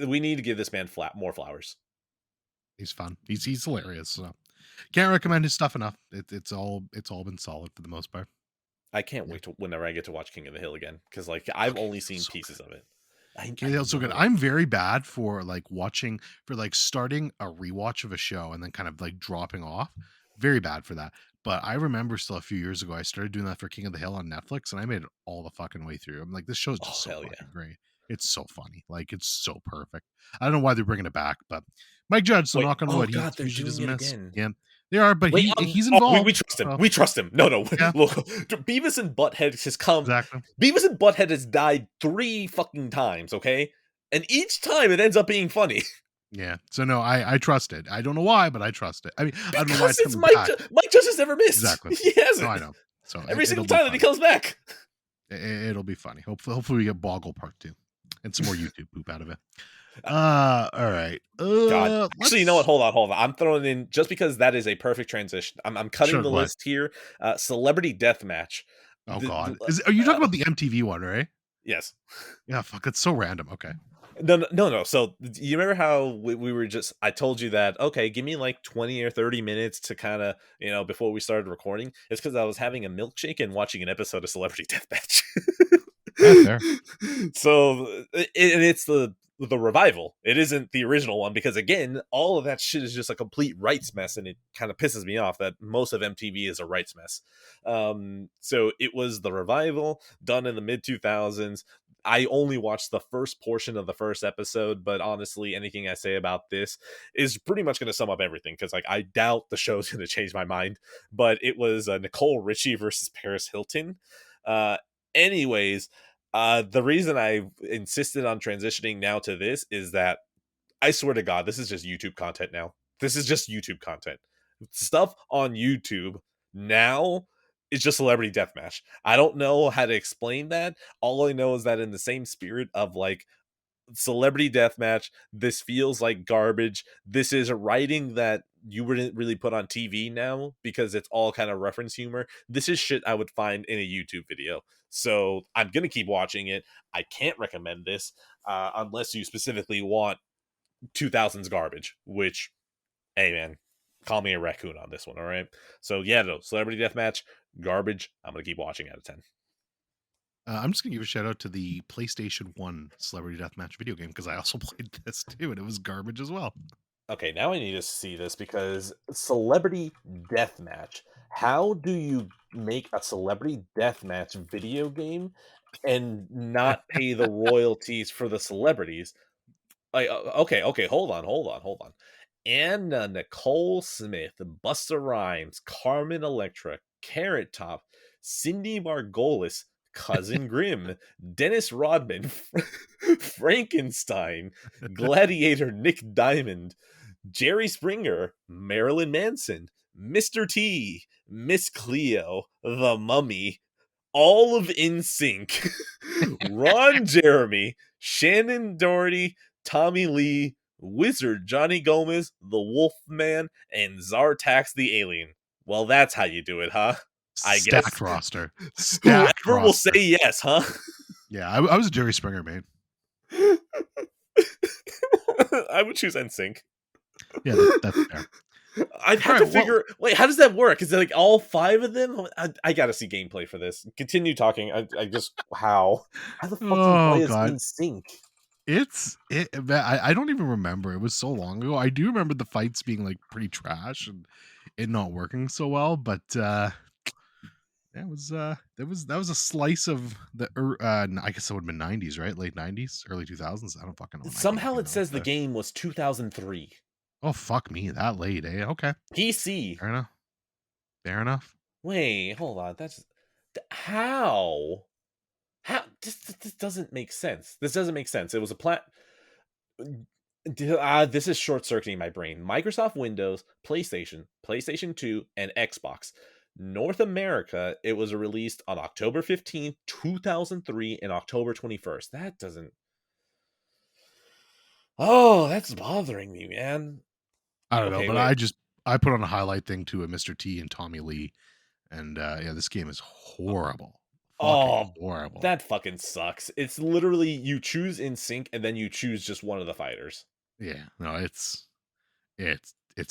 we need to give this man more flowers. He's fun. He's hilarious. So can't recommend his stuff enough. It's all been solid for the most part. I can't Yeah. wait to whenever I get to watch King of the Hill again, because like Oh, I've King only of the Hill's seen so good. pieces of it. King I of the Hill's so good. know. I'm very bad for like watching for like starting a rewatch of a show and then kind of like dropping off. Very bad for that. But I remember still a few years ago, I started doing that for King of the Hill on Netflix, and I made it all the fucking way through. I'm like, this show's Oh just so hell yeah! fucking great. It's so funny. Like, it's so perfect. I don't know why they're bringing it back, but Mike Judge, so Wait, knock on oh wood, he god, they're usually doing doesn't it miss. again. Yeah, they are, but Wait, he's we involved. trust him. So We trust him. No, no. yeah, Look, Beavis and Butthead has come. exactly. Beavis and Butthead has died 3 fucking times, okay? And each time it ends up being funny. Yeah. So no, I trust it. I don't know why, but I trust it. I mean, I don't know why Because it's it's coming back. Mike just has never missed. Exactly. He No, hasn't. I know. So Every it'll single be time that he funny. comes back. It'll be funny. Hopefully we get Boggle Part 2 and some more YouTube poop out of it. Uh, All right. God. Actually, you know what? Let's Hold on. I'm throwing in, just because that is a perfect transition. I'm cutting sure. the Go ahead. list here. Celebrity Deathmatch. Oh God, are you talking about the MTV one, right? Yes. Yeah. Fuck. It's so random. Okay. No. So you remember how we were just? I told you that. Okay, give me like 20 or 30 minutes to kind of, before we started recording. It's because I was having a milkshake and watching an episode of Celebrity Deathmatch. Yeah. Fair. So and it's the revival. It isn't the original one, because again, all of that shit is just a complete rights mess, and it kind of pisses me off that most of MTV is a rights mess. So it was the revival done in the mid 2000s. I only watched the first portion of the first episode, but honestly, anything I say about this is pretty much going to sum up everything, because like I doubt the show's going to change my mind. But it was Nicole Richie versus Paris Hilton. Uh, anyways, the reason I insisted on transitioning now to this is that I swear to God, this is just YouTube content now. This is just YouTube content. Stuff on YouTube now is just Celebrity Deathmatch. I don't know how to explain that. All I know is that in the same spirit of like Celebrity Deathmatch, this feels like garbage. This is writing that you wouldn't really put on TV now, because it's all kind of reference humor. This is shit I would find in a YouTube video. So I'm going to keep watching it. I can't recommend this. unless you specifically want 2000s garbage, which, hey man, call me a raccoon on this one, all right? So yeah, no, Celebrity Deathmatch, garbage. I'm gonna keep watching out of 10. I'm just gonna give a shout out to the PlayStation 1 Celebrity Deathmatch video game because I also played this too, and it was garbage as well. Okay, now I need to see this because Celebrity Deathmatch. How do you make a Celebrity Deathmatch video game and not pay the royalties for the celebrities? Like, okay, hold on. Anna Nicole Smith, Busta Rhymes, Carmen Electra, Carrot Top, Cindy Margolis, Cousin Grimm, Dennis Rodman, Frankenstein, Gladiator Nick Diamond, Jerry Springer, Marilyn Manson, Mr. T, Miss Cleo, The Mummy, all of NSYNC, Ron Jeremy, Shannon Doherty, Tommy Lee, Wizard Johnny Gomez, the Wolfman, and Zartax the Alien. Well, that's how you do it, huh? I Stacked guess roster, stacked whoever will say roster. yes, huh? Yeah, I was a Jerry Springer man. I would choose NSYNC. Yeah, that's fair. I'd All have right, to well, figure. Wait, how does that work? Is it like all five of them? I gotta see gameplay for this. Continue talking. I just how? How the fuck do you oh play as god, in sync? man, I don't even remember. It was so long ago. I do remember the fights being like pretty trash and it not working so well, but that was a slice of the I guess it would have been 90s, right? Late 90s, early 2000s. I don't fucking know when that game Somehow came it out. says the game was 2003. Oh fuck me, that late, eh? Okay, PC. fair enough. Fair enough. Wait, hold on. That's how? How this doesn't make sense. This doesn't make sense. It was a plat. This is short circuiting my brain. Microsoft Windows, PlayStation, PlayStation 2, and Xbox. North America, it was released on October 15th, 2003, and October 21st. That doesn't. Oh, that's bothering me, man. I don't know, Okay, but wait. I put on a highlight thing to a Mr. T and Tommy Lee, and yeah, this game is horrible, fucking Oh, horrible. that fucking sucks. It's literally you choose in sync and then you choose just one of the fighters. Yeah, no, it's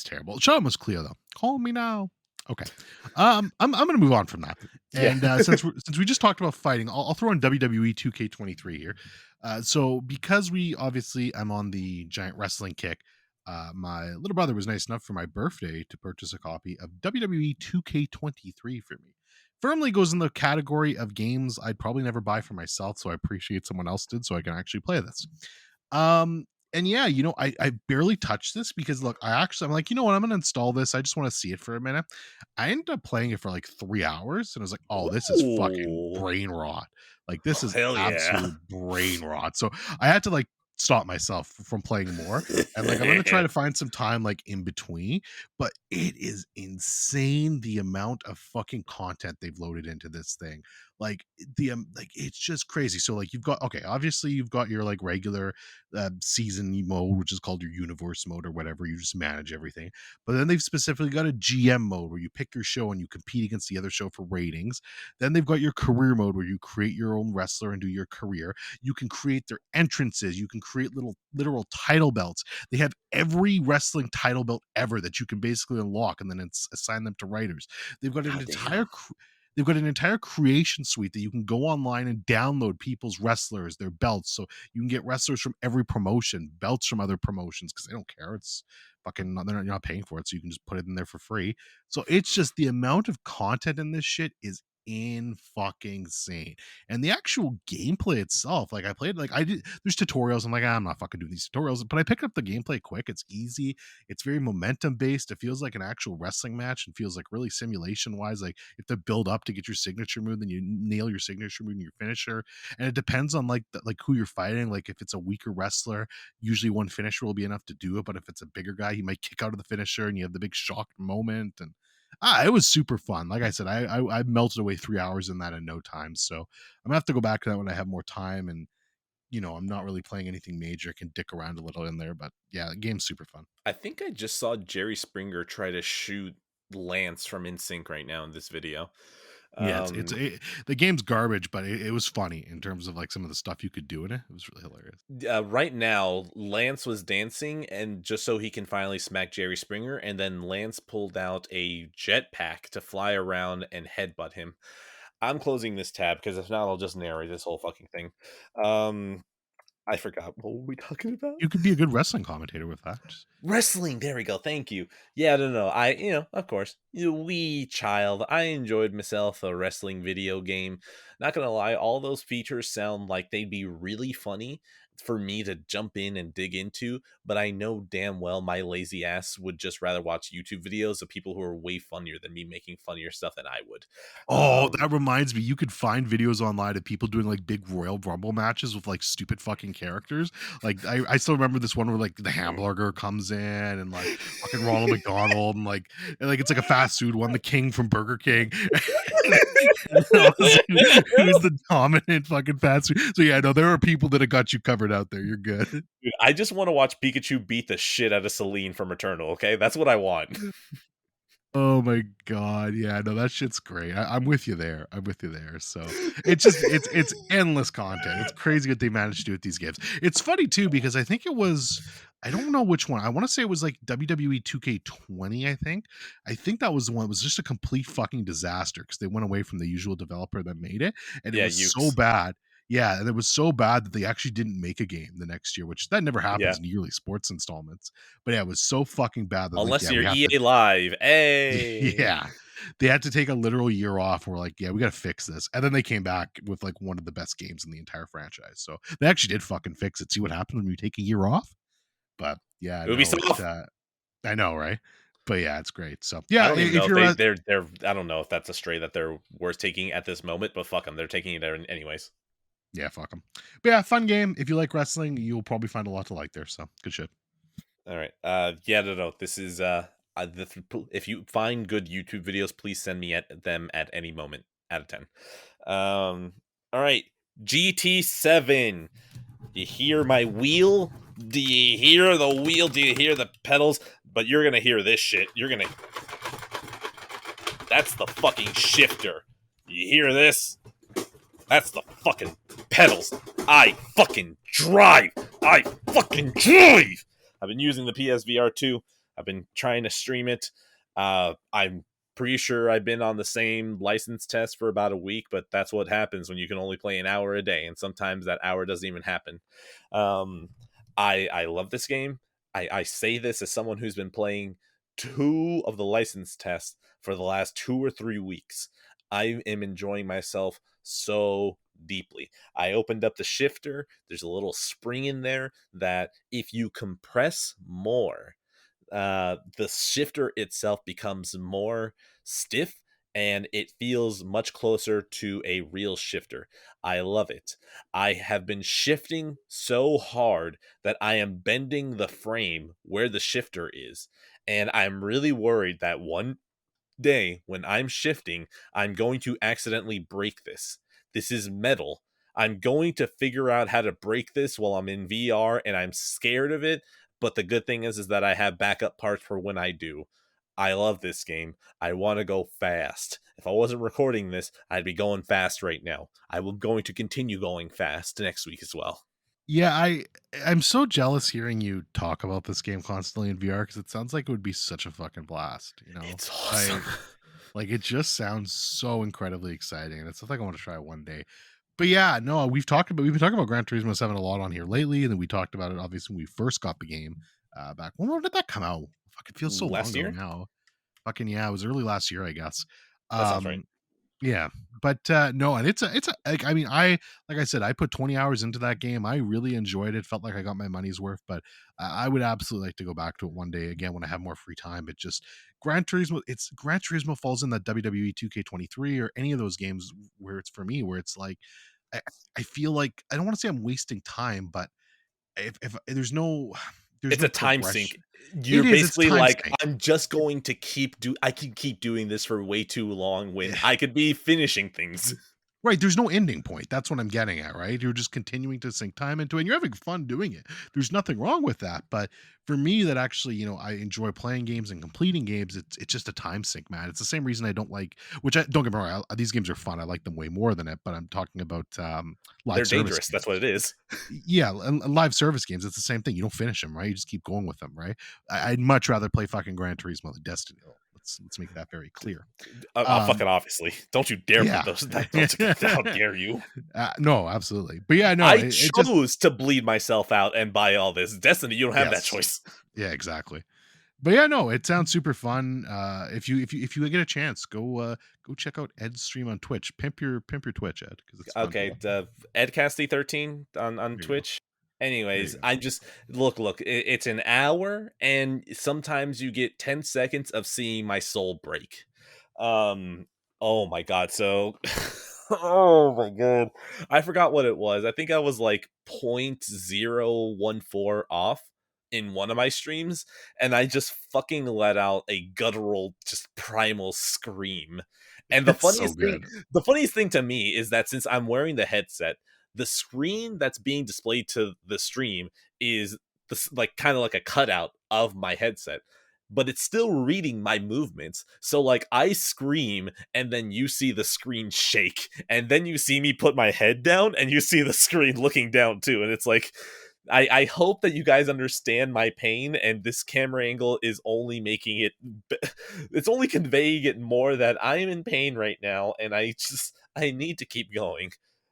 terrible. Show was Cleo though. Call me now. Okay, I'm gonna move on from that. Yeah. And since we just talked about fighting, I'll throw in WWE 2K23 here. So because we obviously I'm on the giant wrestling kick. My little brother was nice enough for my birthday to purchase a copy of WWE 2K23 for me. Firmly goes in the category of games I'd probably never buy for myself, so I appreciate someone else did, so I can actually play this. Um, and yeah, I barely touched this because look, I'm like, you know what, I'm gonna install this. I just want to see it for a minute. I ended up playing it for like 3 hours and I was like, oh, this is fucking Ooh. brain rot. Like this Oh, is hell yeah. absolute brain rot. So I had to like stop myself from playing more. And like I'm gonna try to find some time like in between, but it is insane the amount of fucking content they've loaded into this thing. Like like it's just crazy. So like you've got okay, obviously you've got your like regular season mode, which is called your universe mode or whatever. You just manage everything. But then they've specifically got a GM mode where you pick your show and you compete against the other show for ratings. Then they've got your career mode where you create your own wrestler and do your career. You can create their entrances. You can create little literal title belts. They have every wrestling title belt ever that you can basically unlock and then assign them to writers. They've got an God damn. entire they've got an entire creation suite that you can go online and download people's wrestlers, their belts. So you can get wrestlers from every promotion, belts from other promotions because they don't care. It's fucking you're not paying for it, so you can just put it in there for free. So it's just the amount of content in this shit is in fucking insane. And the actual gameplay itself, like I played, like I did. There's tutorials. I'm like, I'm not fucking doing these tutorials, but I picked up the gameplay quick. It's easy. It's very momentum based. It feels like an actual wrestling match and feels like really simulation wise. Like if to build up to get your signature move, then you nail your signature move and your finisher. And it depends on like who you're fighting. Like if it's a weaker wrestler, usually one finisher will be enough to do it. But if it's a bigger guy, he might kick out of the finisher and you have the big shocked moment. And it was super fun. Like I said, I melted away 3 hours in that in no time. So I'm gonna have to go back to that when I have more time and I'm not really playing anything major. I can dick around a little in there, but yeah, the game's super fun. I think I just saw Jerry Springer try to shoot Lance from NSYNC right now in this video. Yeah, Um, the game's garbage, but it was funny in terms of like some of the stuff you could do in it. It was really hilarious. right now, Lance was dancing, and just so he can finally smack Jerry Springer, and then Lance pulled out a jetpack to fly around and headbutt him. I'm closing this tab because if not, I'll just narrate this whole fucking thing. Um, I forgot what were we talking about? You could be a good wrestling commentator with that. Wrestling, there we go. Thank you. Yeah, no, I, of course, you wee child. I enjoyed myself a wrestling video game. Not gonna lie, all those features sound like they'd be really funny for me to jump in and dig into, but I know damn well my lazy ass would just rather watch YouTube videos of people who are way funnier than me making funnier stuff than I would. Oh, Um, that reminds me, you could find videos online of people doing, like, big Royal Rumble matches with, like, stupid fucking characters. Like, I still remember this one where, like, the Hamburger comes in and, like, fucking Ronald McDonald and, it's like a fast food one, the King from Burger King. And then also who's the dominant fucking fast food. So, yeah, no, there are people that have got you covered out there. You're good. Dude, I just want to watch Pikachu beat the shit out of Celine from Eternal. Okay, that's what I want. Oh my god, yeah, no, that shit's great. I'm with you there. I'm with you there. So it's endless content. It's crazy what they managed to do with these games. It's funny too because I think it was I don't know which one. I want to say it was like WWE 2K20. I think that was the one. It was just a complete fucking disaster because they went away from the usual developer that made it, and it Yeah, was so Ukes. bad. Yeah, and it was so bad that they actually didn't make a game the next year, which that never Yeah, happens in yearly sports installments. But yeah, it was so fucking bad that like, unless yeah, you're we have to EA Live. Hey. yeah. They had to take a literal year off. We're like, yeah, we got to fix this. And then they came back with like one of the best games in the entire franchise. So they actually did fucking fix it. See what happens when you take a year off? But yeah, no, Ubisoft. I know, right? But yeah, it's great. So I yeah, don't even if know if you're they're I don't know if that's a stray that they're worth taking at this moment, but fuck them, they're taking it anyways. yeah, fuck them. But yeah, fun game. If you like wrestling, you'll probably find a lot to like there. So good shit. All right. Yeah, no. This is if you find good YouTube videos, please send me them at any moment out of 10. All right. GT7. You hear my wheel? Do you hear the wheel? Do you hear the pedals? But you're gonna hear this shit. That's the fucking shifter. You hear this? That's the fucking pedals. I fucking drive. I fucking drive. I've been using the PSVR 2. I've been trying to stream it. I'm pretty sure I've been on the same license test for about a week, but that's what happens when you can only play an hour a day, and sometimes that hour doesn't even happen. Um, I love this game. I say this as someone who's been playing two of the license tests for the last 2 or 3 weeks. I am enjoying myself so deeply. I opened up the shifter. There's a little spring in there that if you compress more, the shifter itself becomes more stiff and it feels much closer to a real shifter. I love it. I have been shifting so hard that I am bending the frame where the shifter is. And I'm really worried that one day when I'm shifting, I'm going to accidentally break this. This is metal. I'm going to figure out how to break this while I'm in VR and I'm scared of it, but the good thing is that I have backup parts for when I do. I love this game. I want to go fast. If I wasn't recording this, I'd be going fast right now. I will going to continue going fast next week as well. Yeah, I'm so jealous hearing you talk about this game constantly in VR because it sounds like it would be such a fucking blast, you know? It's awesome. I like it just sounds so incredibly exciting and it's something I want to try one day. But yeah, no, we've been talking about Gran Turismo 7 a lot on here lately, and then we talked about it obviously when we first got the game back. When did that come out? Fuck, it feels so long Last ago year? now. Fucking yeah, it was early last year, I guess. That sounds right. Um, yeah, but no, and it's a like I mean, like I said, I put 20 hours into that game. I really enjoyed it. Felt like I got my money's worth, but I would absolutely like to go back to it one day again when I have more free time. It just Gran Turismo falls in that WWE 2K23 or any of those games where it's for me where it's like I, I feel like I don't want to say I'm wasting time, but if there's It's no a time sink. progression. You're It is. It's basically time like, sink. I'm just going to keep I can keep doing this for way too long when I could be finishing things. Right, there's no ending point. That's what I'm getting at, right? You're just continuing to sink time into it, and you're having fun doing it. There's nothing wrong with that, but for me that actually, I enjoy playing games and completing games, it's just a time sink, man. It's the same reason I don't like, which I don't get me wrong, these games are fun. I like them way more than it, but I'm talking about live They're service dangerous. That's what games. it is. Yeah, and live service games, it's the same thing. You don't finish them, right? You just keep going with them, right? I'd much rather play fucking Gran Turismo than Destiny. Let's make that very clear. Fucking Um, obviously. Don't you dare put yeah. those. Those how dare you? No, absolutely. But yeah, no, I it just chose to bleed myself out and buy all this. Destiny, you don't have that yes. choice. Yeah, exactly. But yeah, no, it sounds super fun. If you get a chance, go check out Ed's stream on Twitch. Pimp your Twitch, Ed, because it's fun to Okay, watch. Edcasty13 on There you go. Twitch. There you Anyways, go. I just look. It's an hour, and sometimes you get 10 seconds of seeing my soul break. Um. Oh my god. So. Oh my god. I forgot what it was. I think I was like 0.014 off in one of my streams, and I just fucking let out a guttural, just primal scream. And It's so good. the funniest thing to me is that since I'm wearing the headset, the screen that's being displayed to the stream is like kind of like a cutout of my headset, but it's still reading my movements. So like I scream and then you see the screen shake and then you see me put my head down and you see the screen looking down too, and it's like I hope that you guys understand my pain, and this camera angle is only making it it's only conveying it more that I am in pain right now, and I need to keep going.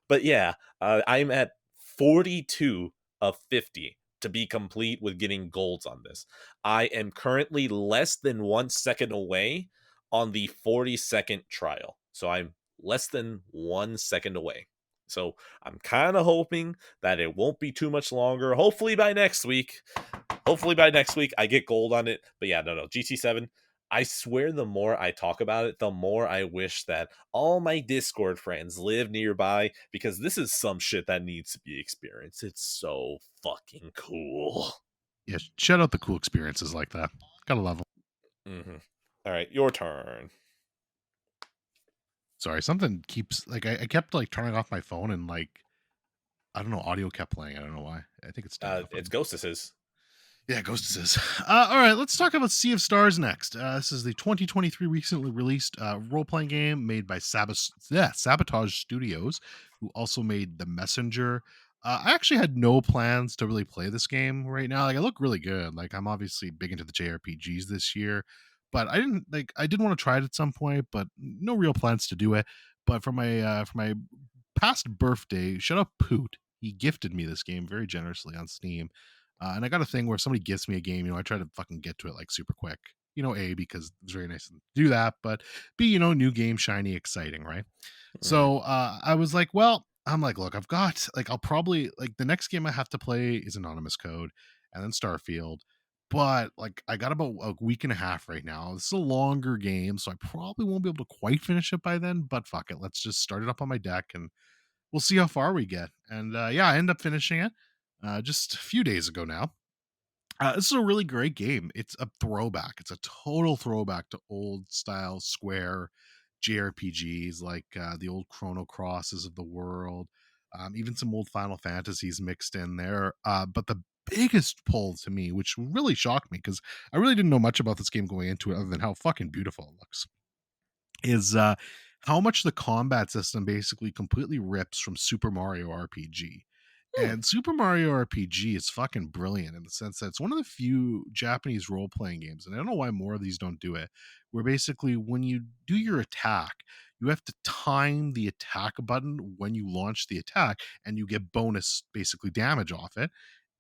But yeah, I'm at 42 of 50 to be complete with getting golds on this. I am currently less than 1 second away on the 40-second trial. So I'm less than 1 second away. So I'm kind of hoping that it won't be too much longer. Hopefully by next week. Hopefully by next week I get gold on it. But yeah, no. GT7, I swear the more I talk about it, the more I wish that all my Discord friends live nearby, because this is some shit that needs to be experienced. It's so fucking cool. Yeah, shout out the cool experiences like that. Gotta love them. Mm-hmm. All right, your turn. Sorry, something keeps like I kept like turning off my phone and like I don't know, audio kept playing. I don't know why. I think it's dead now. But It's Ghostesses. yeah, Ghost is. All right, let's talk about Sea of Stars next. This is the 2023 recently released role playing game made by Sabotage Studios, who also made The Messenger. I actually had no plans to really play this game right now. Like, I look really good. Like, I'm obviously big into the JRPGs this year, but I didn't like. I did want to try it at some point, but no real plans to do it. But for my past birthday, shut up, Poot. He gifted me this game very generously on Steam, and I got a thing where if somebody gifts me a game, I try to fucking get to it like super quick. A, because it's very nice to do that, but B, new game, shiny, exciting, right? Mm-hmm. So I was like, well, I'm like, look, I've got like I'll probably like the next game I have to play is Anonymous Code and then Starfield. But like I got about a week and a half right now. This is a longer game, so I probably won't be able to quite finish it by then. But fuck it, let's just start it up on my deck and we'll see how far we get. And yeah, I end up finishing it just a few days ago now. This is a really great game. It's a throwback. It's a total throwback to old style Square JRPGs like the old Chrono Crosses of the world, even some old Final Fantasies mixed in there. But the biggest pull to me, which really shocked me because I really didn't know much about this game going into it other than how fucking beautiful it looks, is how much the combat system basically completely rips from Super Mario RPG. And Super Mario RPG is fucking brilliant in the sense that it's one of the few Japanese role playing games, and I don't know why more of these don't do it, where basically when you do your attack, you have to time the attack button when you launch the attack, and you get bonus basically damage off it.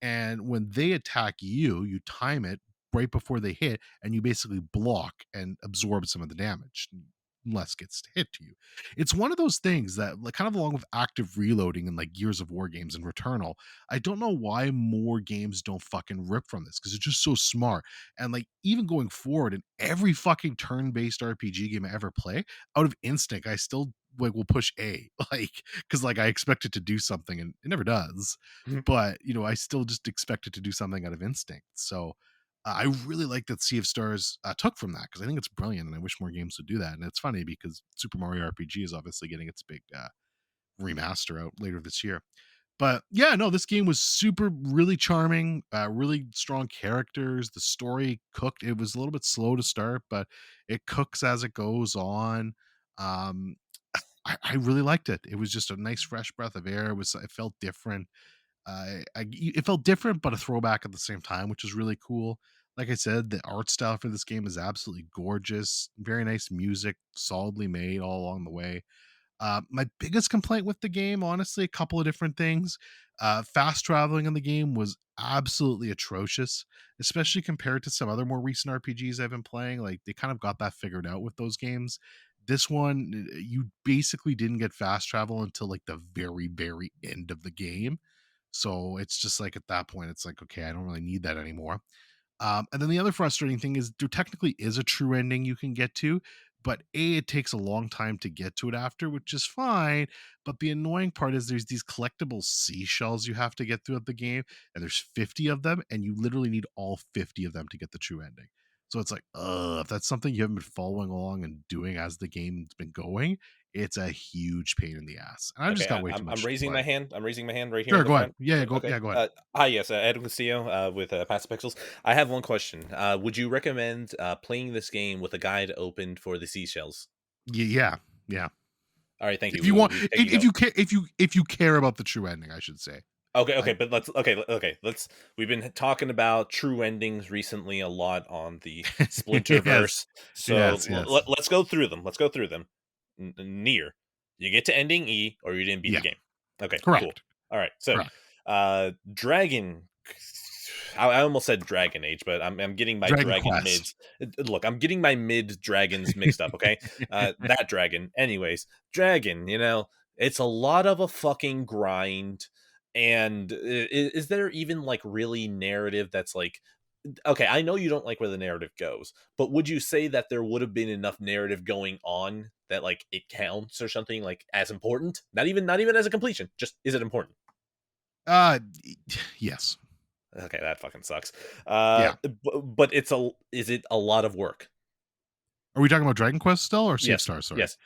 And when they attack you, you time it right before they hit, and you basically block and absorb some of the damage. Less gets hit to you. It's one of those things that, like, kind of along with active reloading and like Gears of War games and Returnal, I don't know why more games don't fucking rip from this because it's just so smart. And like, even going forward in every fucking turn-based RPG game I ever play, out of instinct, I still like will push A, like, because like I expect it to do something and it never does. But I still just expect it to do something out of instinct. So I really like that Sea of Stars took from that because I think it's brilliant, and I wish more games would do that. And it's funny because Super Mario RPG is obviously getting its big remaster out later this year. But yeah, no, this game was super really charming, really strong characters. The story cooked. It was a little bit slow to start, but it cooks as it goes on. Um, I really liked it. It was just a nice fresh breath of air. It felt different. It felt different, but a throwback at the same time, which is really cool. Like I said, the art style for this game is absolutely gorgeous. Very nice music, solidly made all along the way. My biggest complaint with the game, honestly, a couple of different things. Fast traveling in the game was absolutely atrocious, especially compared to some other more recent RPGs I've been playing. Like they kind of got that figured out with those games. This one, you basically didn't get fast travel until like the very, very end of the game. So it's just like at that point, it's like, okay, I don't really need that anymore. And then the other frustrating thing is there technically is a true ending you can get to, but it takes a long time to get to it after, which is fine. But the annoying part is there's these collectible seashells you have to get throughout the game, and there's 50 of them, and you literally need all 50 of them to get the true ending. So it's like, if that's something you haven't been following along and doing as the game's been going, it's a huge pain in the ass. And I've just Okay, got way too I'm much to raising my play. hand. I'm raising my hand right here in Sure, the go ahead. front. Yeah, Okay. go ahead. Hi, yes, Adam Castillo with Passive Pixels. I have one question. Would you recommend playing this game with a guide opened for the seashells? Yeah, yeah. All right, thank you. If you want, We've taken note. if you care about the true ending, I should say. Okay, Like, but let's. We've been talking about true endings recently a lot on the yes, Splinterverse, so yes. let's go through them. Let's go through them. Near, you get to ending E, or you didn't beat the Yeah, game. Okay, cool. correct, All right, so correct. Dragon. I almost said Dragon Age, but I'm getting my Dragon dragon Quest. mids. Look, I'm getting my mid dragons mixed up. Okay, that dragon. Anyways, dragon. It's a lot of a fucking grind. And is there even like really narrative that's like, okay, I know you don't like where the narrative goes, but would you say that there would have been enough narrative going on that like it counts or something like as important? Not even as a completion. Just is it important? Uh, yes, Okay, that fucking sucks. yeah. But is it a lot of work? Are we talking about Dragon Quest still or Sea of Yes. Stars? Sorry, Yes.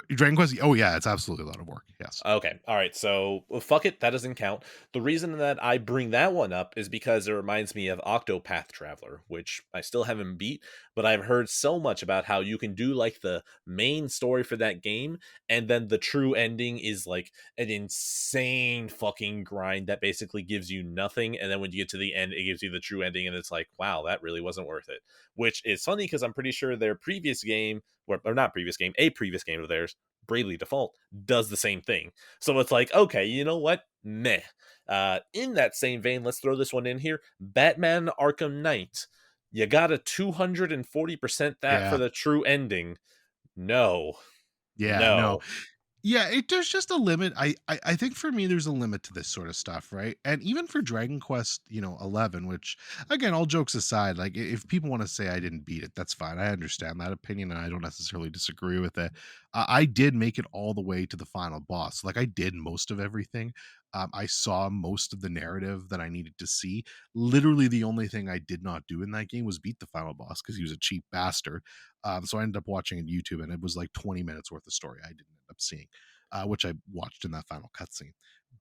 Dragon Quest. Oh yeah, it's absolutely a lot of work. Yes. Okay. All right. So fuck it. That doesn't count. The reason that I bring that one up is because it reminds me of Octopath Traveler, which I still haven't beat, but I've heard so much about how you can do like the main story for that game, and then the true ending is like an insane fucking grind that basically gives you nothing. And then when you get to the end, it gives you the true ending, and it's like, wow, that really wasn't worth it. Which is funny because I'm pretty sure their previous game, or not previous game, a previous game of theirs, Bravely Default, does the same thing. So it's like, okay, you know what? Meh. In that same vein, let's throw this one in here. Batman Arkham Knight. You got to 240% that for Yeah, the true ending. No. yeah. No, No. yeah, there's just a limit. I think for me, there's a limit to this sort of stuff, right? And even for Dragon Quest, 11, which again, all jokes aside, like if people want to say I didn't beat it, that's fine. I understand that opinion, and I don't necessarily disagree with it. I did make it all the way to the final boss. Like I did most of everything. I saw most of the narrative that I needed to see. Literally, the only thing I did not do in that game was beat the final boss because he was a cheap bastard. So I ended up watching on YouTube, and it was like 20 minutes worth of story I didn't end up seeing, which I watched in that final cutscene.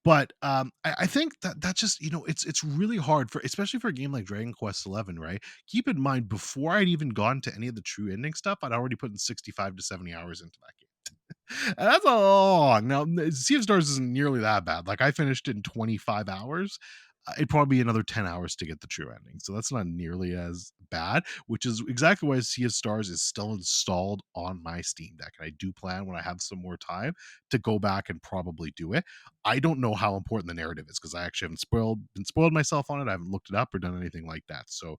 But I think that just it's really hard for especially for a game like Dragon Quest 11, right? Keep in mind before I'd even gone to any of the true ending stuff, I'd already put in 65 to 70 hours into that game. And that's a long. Now, Sea of Stars isn't nearly that bad. Like I finished it in 25 hours. It'd probably be another 10 hours to get the true ending. So that's not nearly as bad, which is exactly why Sea of Stars is still installed on my Steam Deck. And I do plan when I have some more time to go back and probably do it. I don't know how important the narrative is because I actually haven't been spoiled myself on it. I haven't looked it up or done anything like that. So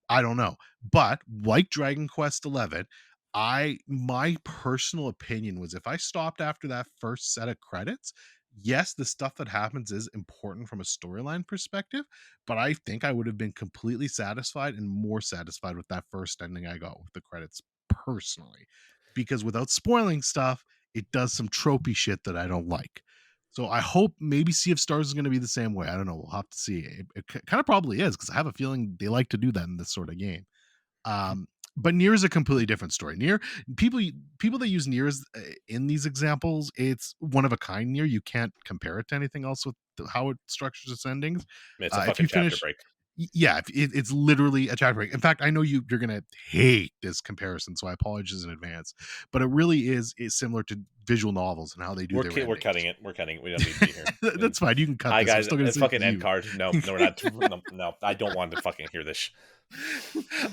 I don't know. But like Dragon Quest 11, my personal opinion was if I stopped after that first set of credits, yes, the stuff that happens is important from a storyline perspective, but I think I would have been completely satisfied and more satisfied with that first ending I got with the credits personally. Because without spoiling stuff, it does some tropey shit that I don't like. So I hope maybe Sea of Stars is going to be the same way. I don't know. We'll have to see. It kind of probably is because I have a feeling they like to do that in this sort of game. But Nier is a completely different story. Nier people people that use Nier in these examples, it's one of a kind Nier. You can't compare it to anything else with how it structures its endings. It's a If you fucking chapter finish break. yeah, it's literally a chapter break. In fact, I know you're gonna hate this comparison, so I apologize in advance. But it really is similar to visual novels and how they do their We're cutting endings. it. We're cutting it. We don't need to be here. That's fine. You can cut Hi this. I'm guys, still gonna say fucking end you. card. No, no, we're not. No, no, I don't want to fucking hear this.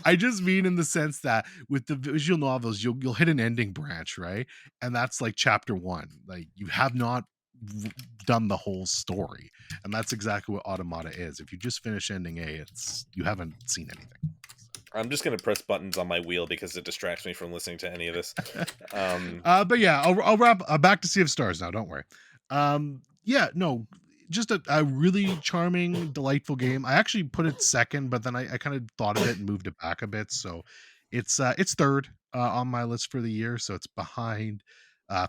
I just mean in the sense that with the visual novels, you'll hit an ending branch, right? And that's like chapter one. Like you have not w- done the whole story, and that's exactly what Automata is. If you just finish ending A, it's you haven't seen anything. I'm just gonna press buttons on my wheel because it distracts me from listening to any of this. But yeah, I'll wrap back to Sea of Stars now. Don't worry. Yeah, no, just a really charming, delightful game. I actually put it second, but then I kind of thought of it and moved it back a bit. So it's third on my list for the year. So it's behind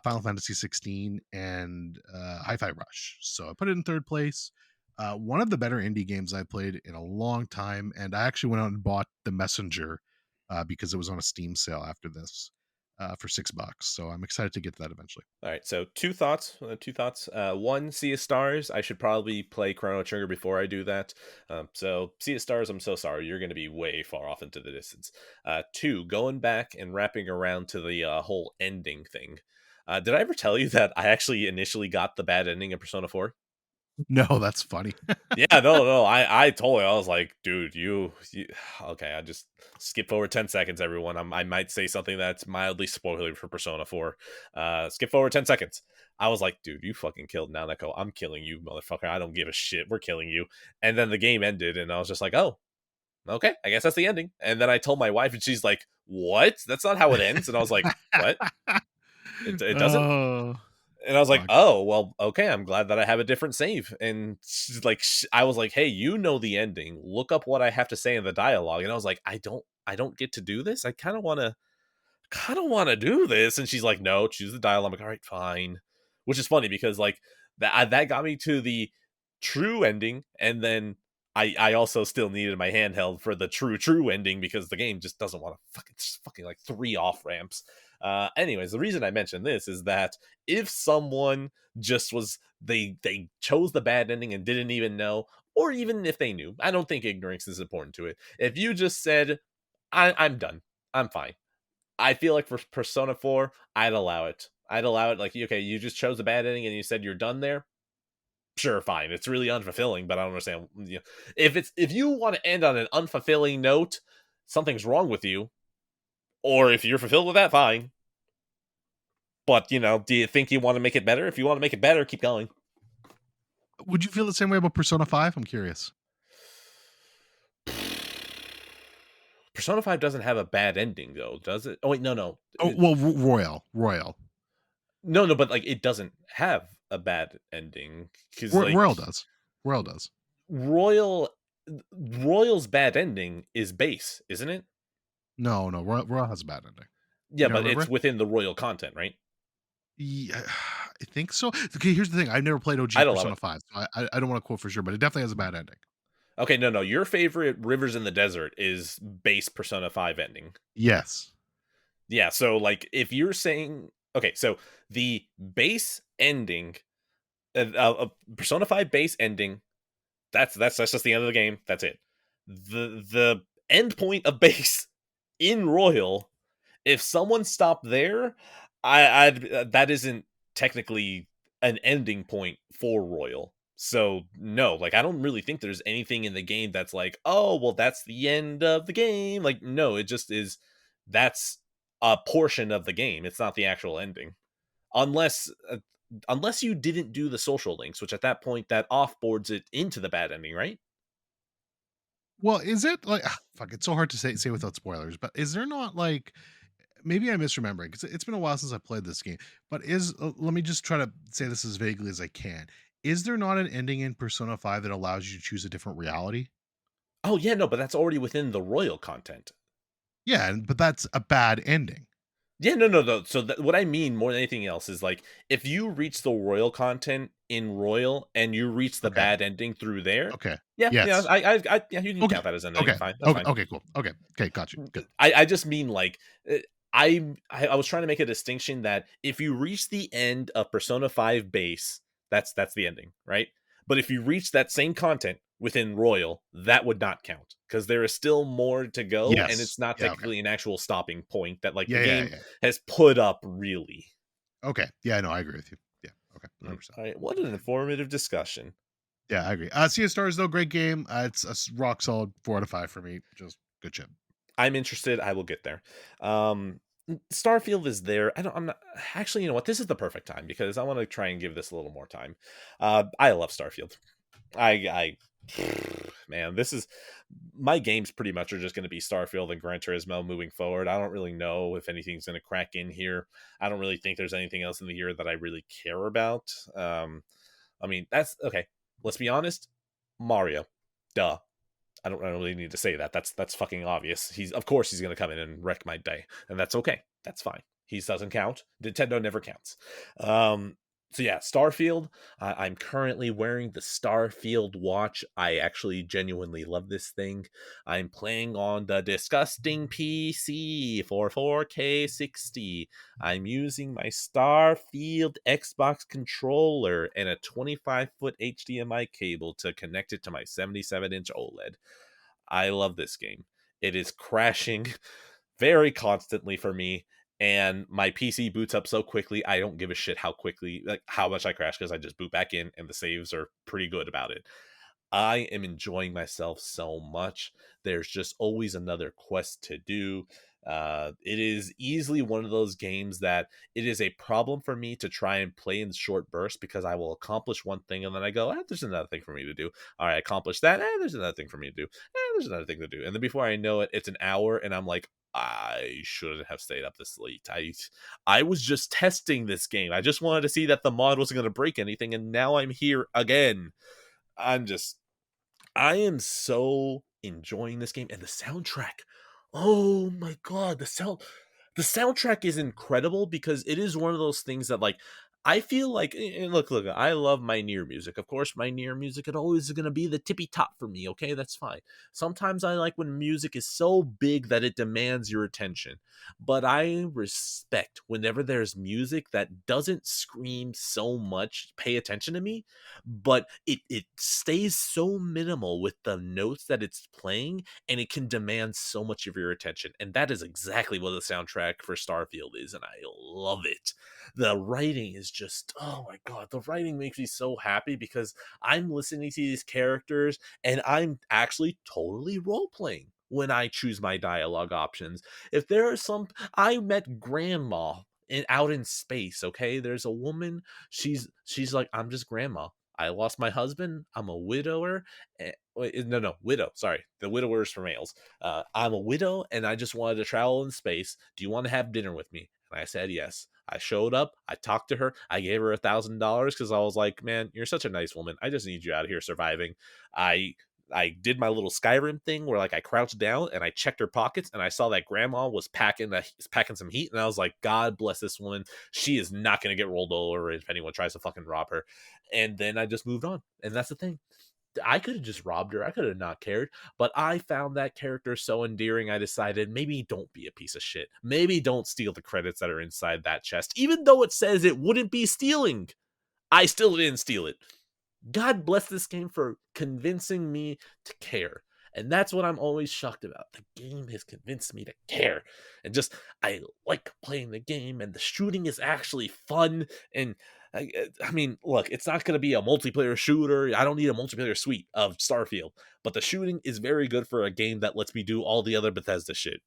Final Fantasy 16 and Hi-Fi Rush. So I put it in third place. One of the better indie games I played in a long time, and I actually went out and bought The Messenger because it was on a Steam sale after this for $6. So I'm excited to get to that eventually. All right, so two thoughts. Two thoughts. One, Sea of Stars. I should probably play Chrono Trigger before I do that. So Sea of Stars, I'm so sorry. You're going to be way far off into the distance. Two, going back and wrapping around to the whole ending thing. Did I ever tell you that I actually initially got the bad ending in Persona 4? No, that's funny. Yeah, no, no. I told you, I was like, dude, you okay, I just skip forward 10 seconds, everyone. I might say something that's mildly spoilery for Persona 4. Skip forward 10 seconds. I was like, dude, you fucking killed Nanako. I'm killing you, motherfucker. I don't give a shit. We're killing you. And then the game ended, and I was just like, oh, okay, I guess that's the ending. And then I told my wife, and she's like, what? That's not how it ends. And I was like, what? It doesn't? Oh, And I was like, fuck. "Oh, well, okay. I'm glad that I have a different save." And she's like, I was like, "Hey, you know the ending. Look up what I have to say in the dialogue." And I was like, I don't get to do this. I kind of want to do this." And she's like, "No, choose the dialogue." I'm like, "All right, fine." Which is funny because like that got me to the true ending, and then I also still needed my handheld for the true ending because the game just doesn't want to fucking like three off ramps. Anyways, the reason I mentioned this is that if someone just was they chose the bad ending and didn't even know, or even if they knew, I don't think ignorance is important to it. If you just said, I'm done, I'm fine. I feel like for Persona 4, I'd allow it. I'd allow it. Like, okay, you just chose a bad ending and you said you're done there. Sure, fine. It's really unfulfilling, but I don't understand. If you want to end on an unfulfilling note, something's wrong with you. Or if you're fulfilled with that, fine. But do you think you want to make it better? If you want to make it better, keep going. Would you feel the same way about Persona 5? I'm curious. Persona 5 doesn't have a bad ending though, does it? Oh wait, no, no. Oh, well, Royal. No, no, but like it doesn't have a bad ending cuz like Royal does. Royal does. Royal Royal's bad ending is base, isn't it? No, no, Royal has a bad ending. Yeah, You don't but remember it's it? within the Royal content, right? Yeah, I think so. Okay, here's the thing. I've never played OG I'd allow it. Persona 5, so I don't want to quote for sure, but it definitely has a bad ending. Okay, no, no. Your favorite Rivers in the Desert is base Persona 5 ending. Yes. Yeah, so like if you're saying okay, so the base ending Persona 5 base ending, that's just the end of the game. That's it. The end point of base in Royal, if someone stopped there, I'd that isn't technically an ending point for Royal. So no, like I don't really think there's anything in the game that's like, oh well, that's the end of the game. Like no, it just is. That's a portion of the game. It's not the actual ending, unless unless you didn't do the social links, which at that point that offboards it into the bad ending, right? Well, is it like fuck? It's so hard to say without spoilers, but is there not like maybe I'm misremembering because it's been a while since I played this game. But let me just try to say this as vaguely as I can. Is there not an ending in Persona 5 that allows you to choose a different reality? Oh yeah, no, but that's already within the Royal content. Yeah, but that's a bad ending. Yeah, no, no, no. So what I mean more than anything else is like if you reach the royal content in royal and you reach the Okay. bad ending through there, Okay. yeah, yeah, Yes. yeah, you can Okay. count that as an ending. Okay. Fine, that's Okay. fine. Okay. Cool. Okay. Okay. Got you. Good. I just mean like uh, I was trying to make a distinction that if you reach the end of Persona 5 base, that's the ending, right? But if you reach that same content within Royal, that would not count because there is still more to go, and Yes. it's not Yeah. Okay. technically an actual stopping point that like the Yeah. Yeah. game Yeah. has put up really. Okay. Yeah. No, I agree with you. Yeah. Okay. Mm, 100%. all right, what an informative discussion. Yeah, I agree. Sea of Stars, though, great game. It's a rock solid 4 out of 5 for me. Just good shit. I'm interested. I will get there. Starfield is there. I'm not actually. You know what? This is the perfect time because I want to try and give this a little more time. I love Starfield. I man, this is my games. Pretty much are just going to be Starfield and Gran Turismo moving forward. I don't really know if anything's going to crack in here. I don't really think there's anything else in the year that I really care about. I mean, that's okay. Let's be honest. Mario, duh. I don't really need to say that. That's fucking obvious. He's of course he's gonna come in and wreck my day, and that's okay. That's fine. He doesn't count. Nintendo never counts. Um, so yeah, Starfield. I'm currently wearing the Starfield watch. I actually genuinely love this thing. I'm playing on the disgusting PC for 4K 60. I'm using my Starfield Xbox controller and a 25-foot HDMI cable to connect it to my 77-inch OLED. I love this game. It is crashing very constantly for me, and my PC boots up so quickly. I don't give a shit how quickly, like how much I crash, because I just boot back in, and the saves are pretty good about it. I am enjoying myself so much. There's just always another quest to do. It is easily one of those games that it is a problem for me to try and play in short bursts because I will accomplish one thing and then I go, there's another thing for me to do. All right, I accomplished that. There's another thing for me to do. There's another thing to do. And then before I know it, it's an hour and I'm like, I shouldn't have stayed up this late. I was just testing this game. I just wanted to see that the mod wasn't going to break anything, and now I'm here again. I'm just I am so enjoying this game and the soundtrack. Oh my god, the soundtrack is incredible because it is one of those things that like I feel like look, I love my near music. Of course, my near music it always is gonna be the tippy top for me, okay? That's fine. Sometimes I like when music is so big that it demands your attention. But I respect whenever there's music that doesn't scream so much, pay attention to me, but it stays so minimal with the notes that it's playing and it can demand so much of your attention, and that is exactly what the soundtrack for Starfield is, and I love it. The writing is just, oh my god, the writing makes me so happy because I'm listening to these characters and I'm actually totally role playing when I choose my dialogue options. If there are some, I met grandma out in space, okay? There's a woman, she's like, I'm just grandma. I lost my husband. I'm a widower. Wait, no, widow. Sorry, the widower is for males. I'm a widow, and I just wanted to travel in space. Do you want to have dinner with me? And I said yes. I showed up. I talked to her. I gave her $1,000 because I was like, "Man, you're such a nice woman. I just need you out here surviving." I I did my little Skyrim thing where like I crouched down and I checked her pockets and I saw that grandma was packing some heat and I was like, God bless this woman. She is not going to get rolled over if anyone tries to fucking rob her. And then I just moved on. And that's the thing. I could have just robbed her. I could have not cared. But I found that character so endearing. I decided maybe don't be a piece of shit. Maybe don't steal the credits that are inside that chest. Even though it says it wouldn't be stealing, I still didn't steal it. God bless this game for convincing me to care. And that's what I'm always shocked about. The game has convinced me to care. And just, I like playing the game, and the shooting is actually fun. And I mean, look, it's not going to be a multiplayer shooter. I don't need a multiplayer suite of Starfield. But the shooting is very good for a game that lets me do all the other Bethesda shit.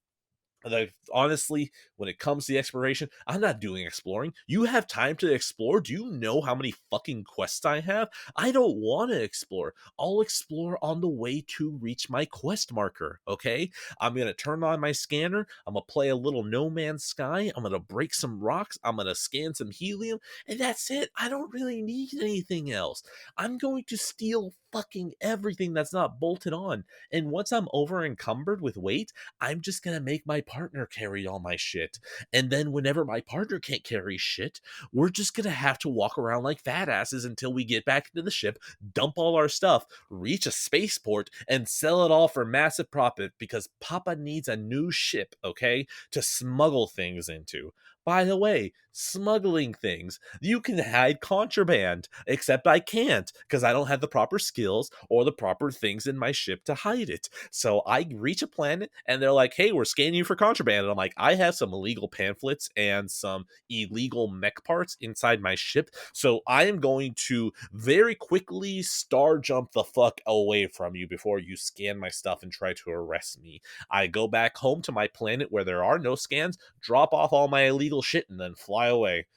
Like honestly, when it comes to the exploration, I'm not doing exploring. You have time to explore. Do you know how many fucking quests I have? I don't want to explore. I'll explore on the way to reach my quest marker. Okay, I'm gonna turn on my scanner. I'm gonna play a little No Man's Sky. I'm gonna break some rocks. I'm gonna scan some helium, and that's it. I don't really need anything else. I'm going to steal fucking everything that's not bolted on. And once I'm over encumbered with weight, I'm just gonna make my partner carry all my shit. And then whenever my partner can't carry shit, we're just gonna have to walk around like fat asses until we get back into the ship, dump all our stuff, reach a spaceport, and sell it all for massive profit because Papa needs a new ship, okay, to smuggle things into. By the way, smuggling things, you can hide contraband, except I can't because I don't have the proper skills or the proper things in my ship to hide it. So I reach a planet and they're like, hey, we're scanning you for contraband. And I'm like, I have some illegal pamphlets and some illegal mech parts inside my ship. So I am going to very quickly star jump the fuck away from you before you scan my stuff and try to arrest me. I go back home to my planet where there are no scans, drop off all my illegal shit, and then fly away.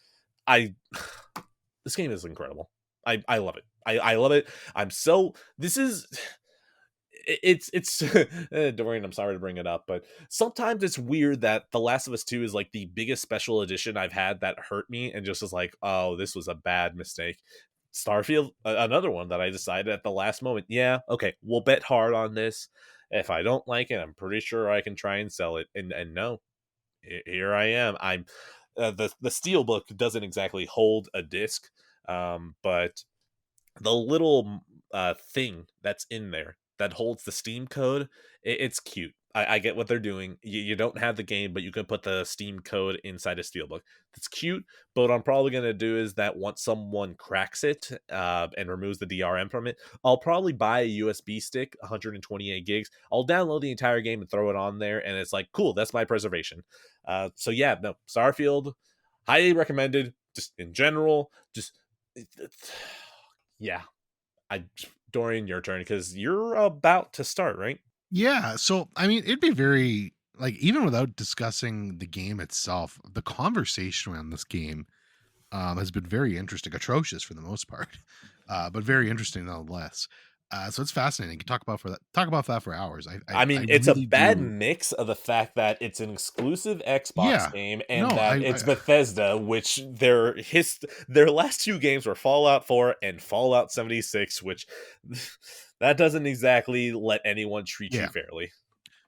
I this game is incredible. I love it. I love it. I'm so this is it's Dorian, I'm sorry to bring it up, but sometimes it's weird that The Last of Us 2 is like the biggest special edition I've had that hurt me and just was like, oh, this was a bad mistake. Starfield, another one that I decided at the last moment, yeah, okay, we'll bet hard on this. If I don't like it, I'm pretty sure I can try and sell it. And no, here I am. I'm the steelbook doesn't exactly hold a disc, but the little thing that's in there that holds the Steam code, it's cute. I get what they're doing. You don't have the game, but you can put the Steam code inside a steelbook. That's cute. But what I'm probably gonna do is that once someone cracks it and removes the DRM from it, I'll probably buy a USB stick, 128 gigs. I'll download the entire game and throw it on there, and it's like, cool. That's my preservation. So yeah, no, Starfield, highly recommended. Just in general, just yeah, I Dorian, your turn because you're about to start, right? Yeah, so I mean, it'd be very like even without discussing the game itself, the conversation around this game has been very interesting, atrocious for the most part, but very interesting nonetheless. So it's fascinating. You can talk about that for hours. I I mean, it's a really bad do. mix of the fact that it's an exclusive Xbox Yeah, game no, and that it's Bethesda, which their last two games were Fallout 4 and Fallout 76, which that doesn't exactly let anyone treat you yeah. fairly.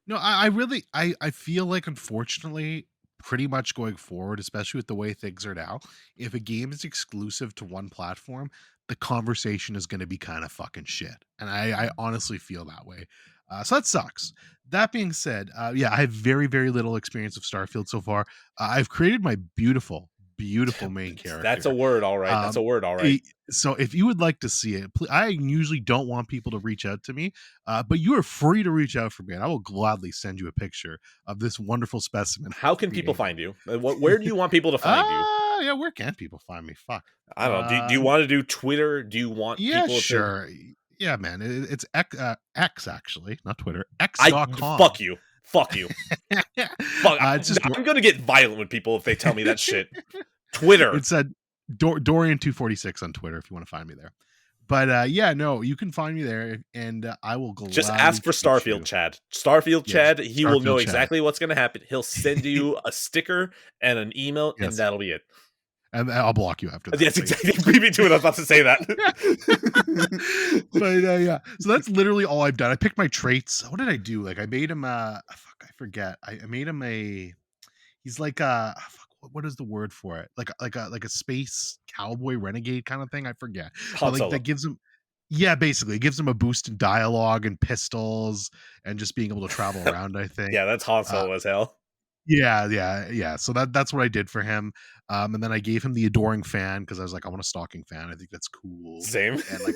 No, I really I feel like unfortunately, pretty much going forward, especially with the way things are now, if a game is exclusive to one platform, the conversation is going to be kind of fucking shit, and I honestly feel that way. So that sucks. That being said, yeah, I have very little experience of Starfield so far. I've created my beautiful main That's a character. word, all right. That's a Um, word, all right. e- so if you would like to see it, I usually don't want people to reach out to me, but you are free to reach out for me, and I will gladly send you a picture of this wonderful specimen How I can people created. find you? Where do you want people to find you? Yeah, where can people find me? Fuck. I don't know. Do you want to do Twitter? Do you want Yeah, people to sure. Yeah, man. It's X actually, not Twitter. I X.com. fuck you. Fuck you. Fuck, It's just I'm gonna get violent with people if they tell me that shit. Twitter. it's Dorian246 on Twitter if you want to find me there. But yeah, no, you can find me there, and I will Just gladly ask for treat Starfield you. Chad. Starfield Yes, Chad, he will know Starfield chat. exactly what's gonna happen. He'll send you a sticker and an email, and Yes, that'll be it. and I'll block you after that. That's But yeah. exactly beat me to it. I was about to say that. But yeah, so that's literally all I've done. I picked my traits. What did I do? Like I made him fuck, I forget. I made him a he's like a fuck, what is the word for it? Like a space cowboy renegade kind of thing. I forget. But Han like that Solo. gives him yeah, basically it gives him a boost in dialogue and pistols and just being able to travel around, I think. Yeah, that's Han Uh Solo as hell. yeah. So that's what I did for him. And then I gave him the adoring fan because I was like, I want a stalking fan. I think that's cool. Same. And like,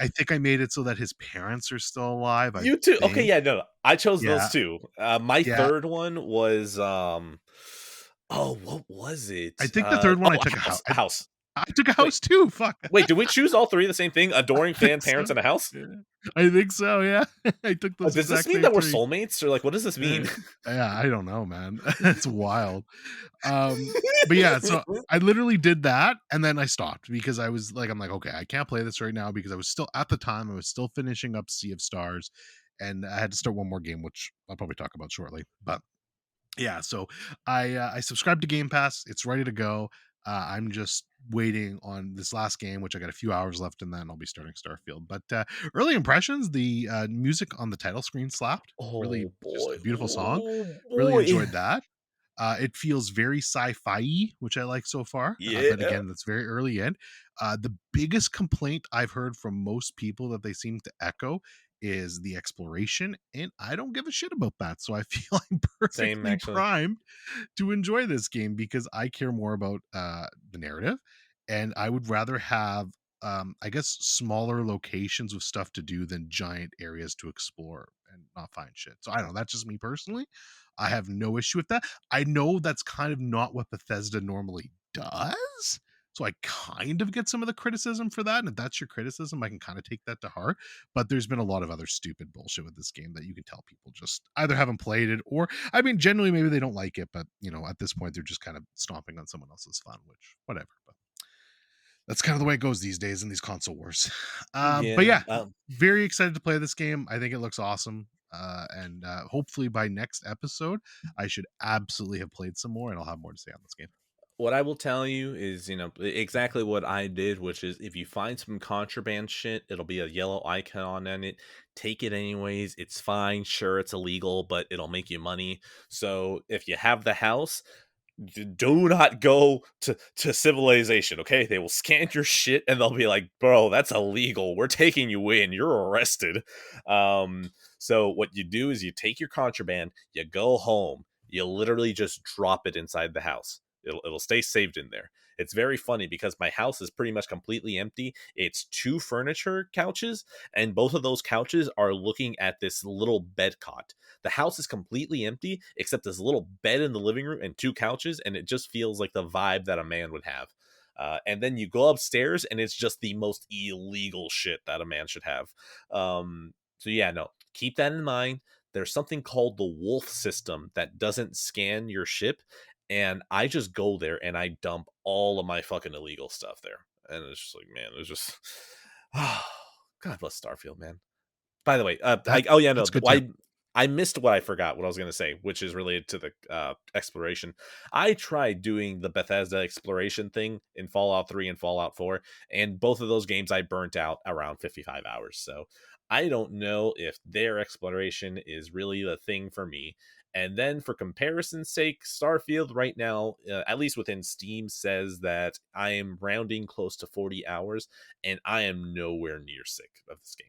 I think I made it so that his parents are still alive. I You too. Okay, think. yeah, no, I chose those Yeah, two. My yeah. third one was oh, what was I it? think the third one I A took a house. house. A house. I took a Wait, house too. Fuck. wait, did we choose all three the same thing? Adoring I think fan, so. parents, and a house? Yeah. I think so. Yeah, I took those Does this exact mean same that we're three. soulmates, or like what does this Uh, mean? yeah, I don't know, man. It's wild. But yeah, so I literally did that and then I stopped because I was like, I'm like, okay, I can't play this right now because I was still at the time I was still finishing up Sea of Stars and I had to start one more game, which I'll probably talk about shortly. But yeah, so I subscribed to Game Pass. It's ready to go. I'm just waiting on this last game, which I got a few hours left in that, and I'll be starting Starfield. But early impressions, the music on the title screen slapped. Really, Oh just boy. a beautiful song. Oh Really boy. enjoyed that. It feels very sci-fi, which I like so far. But Yeah. again, that's very early in. The biggest complaint I've heard from most people that they seem to echo is the exploration, and I don't give a shit about that. So I feel I'm Same perfectly actually. primed to enjoy this game because I care more about the narrative, and I would rather have I guess smaller locations with stuff to do than giant areas to explore and not find shit. So I don't know, that's just me personally. I have no issue with that. I know that's kind of not what Bethesda normally does. So I kind of get some of the criticism for that. And if that's your criticism, I can kind of take that to heart. But there's been a lot of other stupid bullshit with this game that you can tell people just either haven't played it, or I mean, generally maybe they don't like it, but you know, at this point they're just kind of stomping on someone else's fun, which whatever. But that's kind of the way it goes these days in these console wars. But Yeah. yeah, very excited to play this game. I think it looks awesome. And hopefully by next episode, I should absolutely have played some more and I'll have more to say on this game. What I will tell you is, exactly what I did, which is if you find some contraband shit, it'll be a yellow icon on it. Take it anyways. It's fine. Sure, it's illegal, but it'll make you money. So if you have the house, do not go to civilization. Okay, they will scan your shit and they'll be like, bro, that's illegal, we're taking you in, you're arrested. So what you do is you take your contraband, you go home, you literally just drop it inside the house. It'll stay saved in there. It's very funny because my house is pretty much completely empty. It's two furniture couches, and both of those couches are looking at this little bed cot. The house is completely empty except this little bed in the living room and two couches, and it just feels like the vibe that a man would have. And then you go upstairs, and it's just the most illegal shit that a man should have. So yeah, no, keep that in mind. There's something called the wolf system that doesn't scan your ship, and I just go there and I dump all of my fucking illegal stuff there. And it's just like, man, it's just, God bless Starfield, man. By the way, That oh yeah, no, that's good to hear. I missed what I forgot what I was going to say, which is related to the exploration. I tried doing the Bethesda exploration thing in Fallout 3 and Fallout 4, and both of those games I burnt out around 55 hours. So I don't know if their exploration is really the thing for me. And then for comparison's sake, Starfield right now, at least within Steam, says that I am rounding close to 40 hours, and I am nowhere near sick of this game.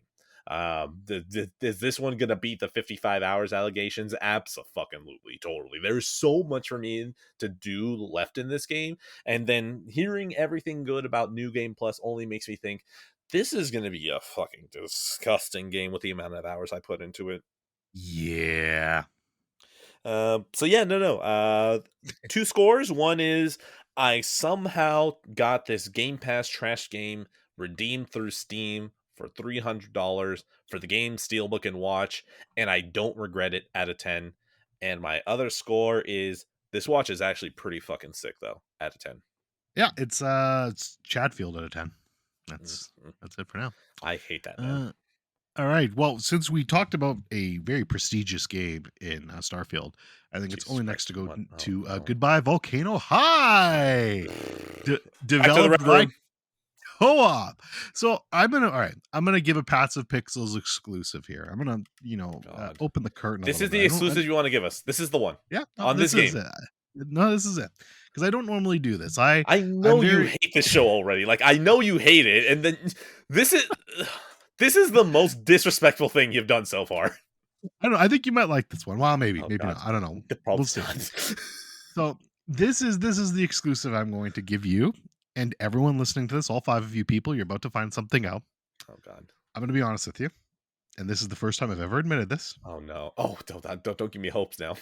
Is this one gonna beat the 55 hours allegations? Absolutely, totally. There's so much for me to do left in this game, and then hearing everything good about New Game Plus only makes me think this is gonna be a fucking disgusting game with the amount of hours I put into it. Yeah. So yeah, no. Two scores. One is I somehow got this Game Pass trash game redeemed through Steam for $300 for the game Steelbook and Watch, and I don't regret it out of 10. And my other score is this watch is actually pretty fucking sick though, out of 10. Yeah, it's Chatfield out of 10. That's Mhm. that's it for now. I hate that, man. Uh all right. Well, since we talked about a very prestigious game in Starfield, I think it's Jesus only next Christ. to go What? Oh to no. Goodbye Volcano High, Back to the developed Red by Room. Co-op. So I'm gonna give a Passive Pixels exclusive here. I'm gonna God. open the curtain a This little is bit. the I don't. exclusive you want to give us. This is the one. Yeah, no, On this this is game. it. No, this is it because I don't normally do this. I I'm know you very. hate this show already. Like I know you hate it, and then this is this is the most disrespectful thing you've done so far. I don't know. I think you might like this one. Well, maybe, Oh maybe God, not. I don't know. We'll probably see. not. So this is the exclusive I'm going to give you and everyone listening to this. All five of you people, you're about to find something out. Oh God. I'm going to be honest with you, and this is the first time I've ever admitted this. Oh no. Oh, don't give me hopes now.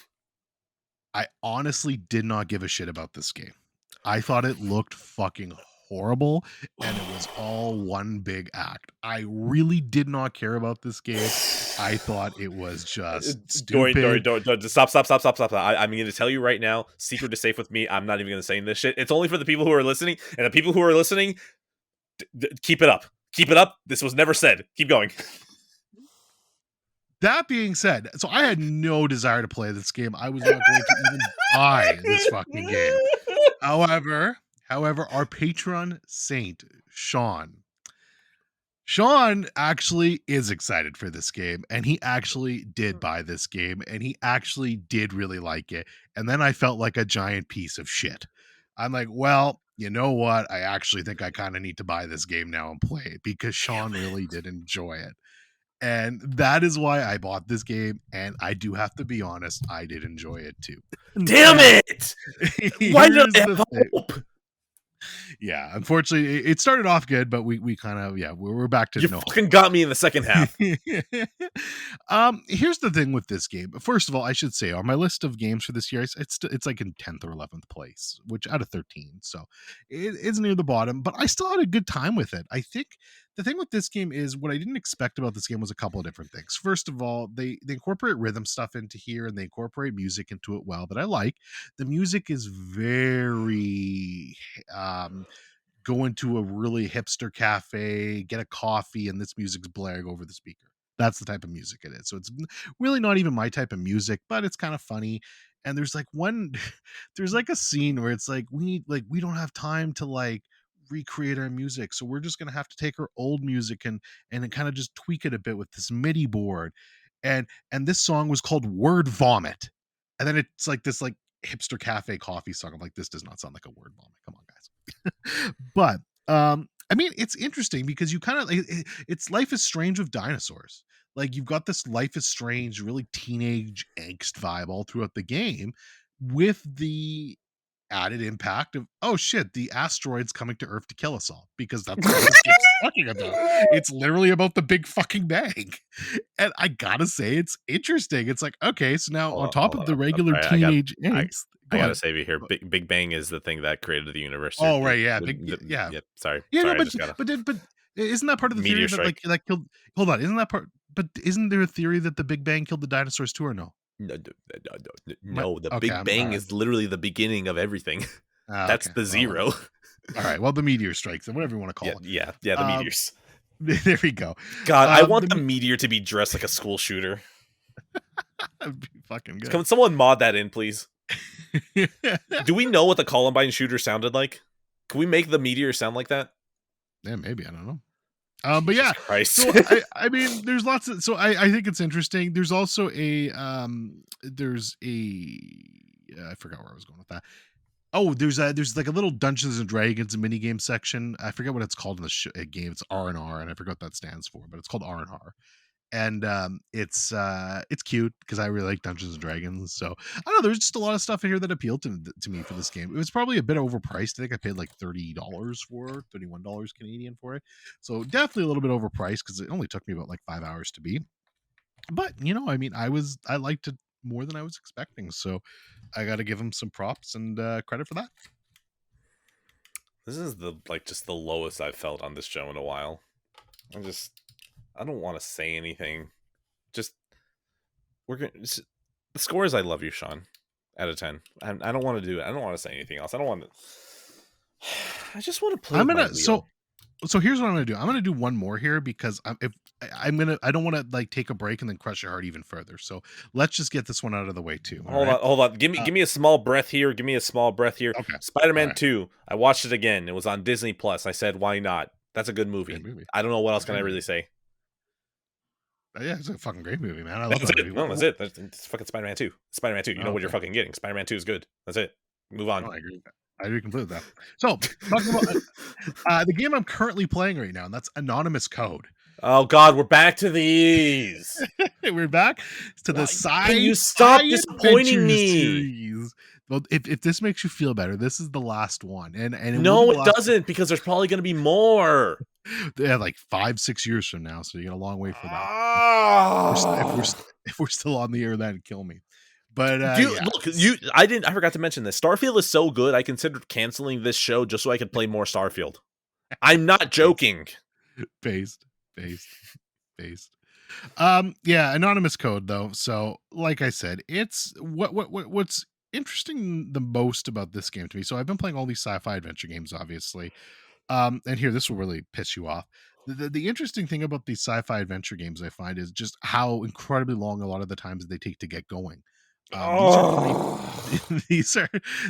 I honestly did not give a shit about this game. I thought it looked fucking horrible and it was all one big act. I really did not care about this game. I thought it was just Dorian, stupid. stop. I'm going to tell you right now. Secret is safe with me. I'm not even going to say this shit. It's only for the people who are listening, and the people who are listening, keep it up. Keep it up. This was never said. Keep going. That being said, so I had no desire to play this game. I was not going to even buy this fucking game. However, However, our patron saint, Sean actually is excited for this game, and he actually did buy this game, and he actually did really like it. And then I felt like a giant piece of shit. I'm like, well, you know what? I actually think I kind of need to buy this game now and play it because Sean Damn really it. did enjoy it. And that is why I bought this game. And I do have to be honest, I did enjoy it too. Damn Now, it! Why did here's I the have thing. hope? Yeah, unfortunately, it started off good, but we kind of, yeah, we're back to You no fucking got me in the second half. Here's the thing with this game. First of all, I should say on my list of games for this year, it's like in 10th or 11th place, which out of 13. So it is near the bottom, but I still had a good time with it. I think the thing with this game is what I didn't expect about this game was a couple of different things. First of all, they incorporate rhythm stuff into here and they incorporate music into it well that I like. The music is very go into a really hipster cafe, get a coffee, and this music's blaring over the speaker. That's the type of music it is. So it's really not even my type of music, but it's kind of funny. And there's like one, there's like a scene where it's like, we don't have time to like recreate our music. So we're just going to have to take our old music and kind of just tweak it a bit with this MIDI board. And this song was called Word Vomit. And then it's like this like hipster cafe coffee song. I'm like, this does not sound like a word vomit. Come on, guys. But I mean, it's interesting because you kind of it's Life is Strange with dinosaurs. Like you've got this Life is Strange, really teenage angst vibe all throughout the game, with the added impact of oh shit, the asteroid's coming to Earth to kill us all because that's what this game's talking about. It's literally about the big fucking bang, and I gotta say, it's interesting. It's like okay, so now on top Hold of on. the I'm regular sorry. teenage I angst, I go gotta ahead. save you here. Big Bang is the thing that created the universe. Oh right, yeah, big yeah. Yep. Sorry. Yeah, no, Sorry. I just gotta but isn't that part of the theory meteor that like strike. that killed? Hold on, isn't that part? But isn't there a theory that the Big Bang killed the dinosaurs too, or no? No, the Okay, Big I'm all Bang right. is literally the beginning of everything. That's Okay, the well, zero. all right. Well, the meteor strikes, and whatever you want to Yeah, call it. yeah, yeah. The Um, meteors. there we go. God, I want the The meteor to be dressed like a school shooter. that'd be fucking good. Can someone mod that in, please? Do we know what the Columbine shooter sounded like? Can we make the meteor sound like that? Yeah, maybe I don't know. But Jesus yeah, Christ. so I mean, there's lots of so I think it's interesting. There's also a there's a I forgot where I was going with that. Oh, there's like a little Dungeons and Dragons mini game section. I forget what it's called in the game. It's R&R, and I forgot what that stands for, but it's called R&R. And it's cute because I really like Dungeons and Dragons. So I don't know. There's just a lot of stuff in here that appealed to me for this game. It was probably a bit overpriced. I think I paid like $30 for $31 Canadian for it. So definitely a little bit overpriced because it only took me about like 5 hours to beat. But you know, I mean, I liked it more than I was expecting. So I got to give him some props and credit for that. This is the just the lowest I've felt on this show in a while. I don't want to say anything. Just we're gonna the score is I love you, Sean. Out of 10. I don't want to do it. I don't want to say anything else. I don't want to. I just want to play I'm with my gonna wheel. so here's what I'm gonna do. I'm gonna do one more here because I'm gonna I don't want to like take a break and then crush your heart even further. So let's just get this one out of the way too. All right. Hold on. Uh, Give me a small breath here. Give me a small breath here. okay. All Spider-Man right. 2. I watched it again. It was on Disney Plus. I said, why not? That's a good Great movie. movie. I don't know what else can Great I movie. really say. Yeah, it's a fucking great movie, man. I love That's that it. movie. No, that's it. It's fucking Spider-Man 2. Spider-Man 2. You know Oh, what you're okay. fucking getting. Spider-Man 2 is good. That's it. Move on. No, I agree with that. I agree completely with that. So talking about the game I'm currently playing right now, and that's Anonymous Code. Oh god, we're back to these. We're back to the Why can you sci-fi stop disappointing adventure me? series. Well, if this makes you feel better, this is the last one, and it will be No, the it last doesn't, because there's probably going to be more. yeah, like 5-6 years from now. So you got a long way for that. Oh. If we're still on the air, then kill me. But Dude, yeah, look, I forgot to mention this. Starfield is so good, I considered canceling this show just so I could play more Starfield. I'm not based, joking. based, based, based. Yeah, anonymous code though. So, like I said, it's what's interesting the most about this game to me. So I've been playing all these sci-fi adventure games, obviously. And here, this will really piss you off. The interesting thing about these sci-fi adventure games I find is just how incredibly long a lot of the times they take to get going. These are 20 Oh. these are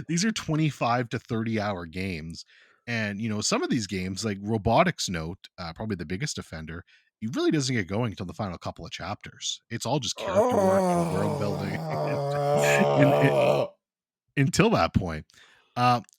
these are 25 to 30-hour games, and, some of these games, like Robotics Note, probably the biggest offender, he really doesn't get going until the final couple of chapters. It's all just character work and world building and until that point.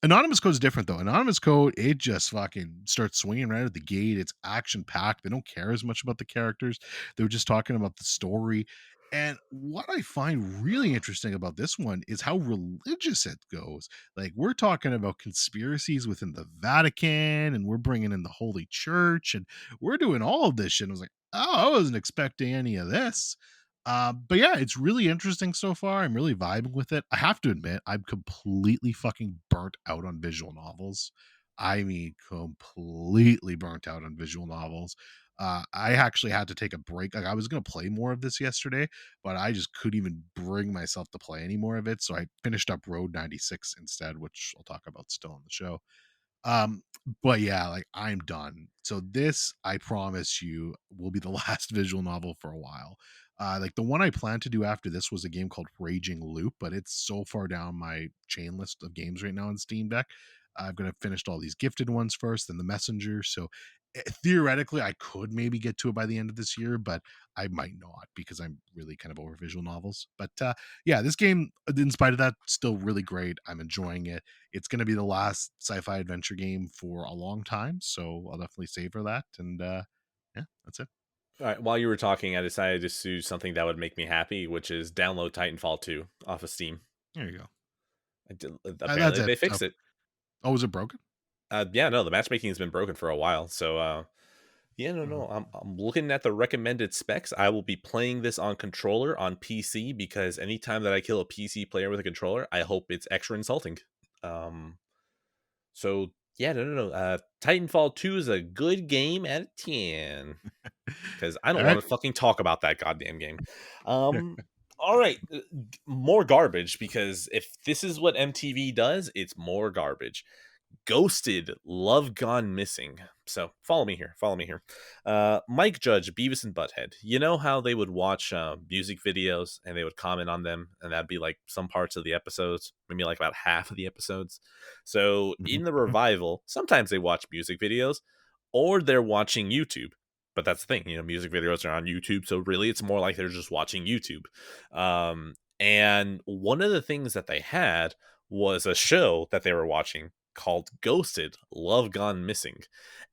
Anonymous Code is different though. Anonymous Code, it just fucking starts swinging right at the gate. It's action packed. They don't care as much about the characters. They're just talking about the story. And what I find really interesting about this one is how religious it goes. Like, we're talking about conspiracies within the Vatican, and we're bringing in the Holy Church, and we're doing all of this shit. I was like, oh, I wasn't expecting any of this. But yeah, it's really interesting so far. I'm really vibing with it. I have to admit, I'm completely fucking burnt out on visual novels. I mean, completely burnt out on visual novels. I actually had to take a break. Like, I was going to play more of this yesterday, but I just couldn't even bring myself to play any more of it. So I finished up Road 96 instead, which I'll talk about still on the show. Um, but yeah, like, I'm done. So this, I promise you, will be the last visual novel for a while. Like, the one I plan to do after this was a game called Raging Loop, but it's so far down my chain list of games right now on Steam Deck. I'm gonna finish all these gifted ones first, then the Messenger. So theoretically, I could maybe get to it by the end of this year, but I might not because I'm really kind of over visual novels. But yeah, this game, in spite of that, still really great. I'm enjoying it. It's going to be the last sci-fi adventure game for a long time, so I'll definitely savor that. And yeah, that's it. All right, while you were talking, I decided to do something that would make me happy, which is download Titanfall 2 off of Steam. There you go. That's Apparently, it. they fixed it. Oh, is it broken? Yeah, no, the matchmaking has been broken for a while. So, yeah, no. Mhm. I'm looking at the recommended specs. I will be playing this on controller on PC because anytime that I kill a PC player with a controller, I hope it's extra insulting. Um, so yeah, no. Titanfall 2 is a good game at a 10 because I don't All want right. to fucking talk about that goddamn game. Um, all right, more garbage because if this is what MTV does, it's more garbage. Ghosted, Love Gone Missing. So follow me here. Follow me here. Mike Judge, Beavis and Butthead. You know how they would watch music videos and they would comment on them, and that'd be like some parts of the episodes, maybe like about half of the episodes. So Mhm. in the revival, sometimes they watch music videos or they're watching YouTube. But that's the thing, music videos are on YouTube, so really it's more like they're just watching YouTube. And one of the things that they had was a show that they were watching called Ghosted, Love Gone Missing.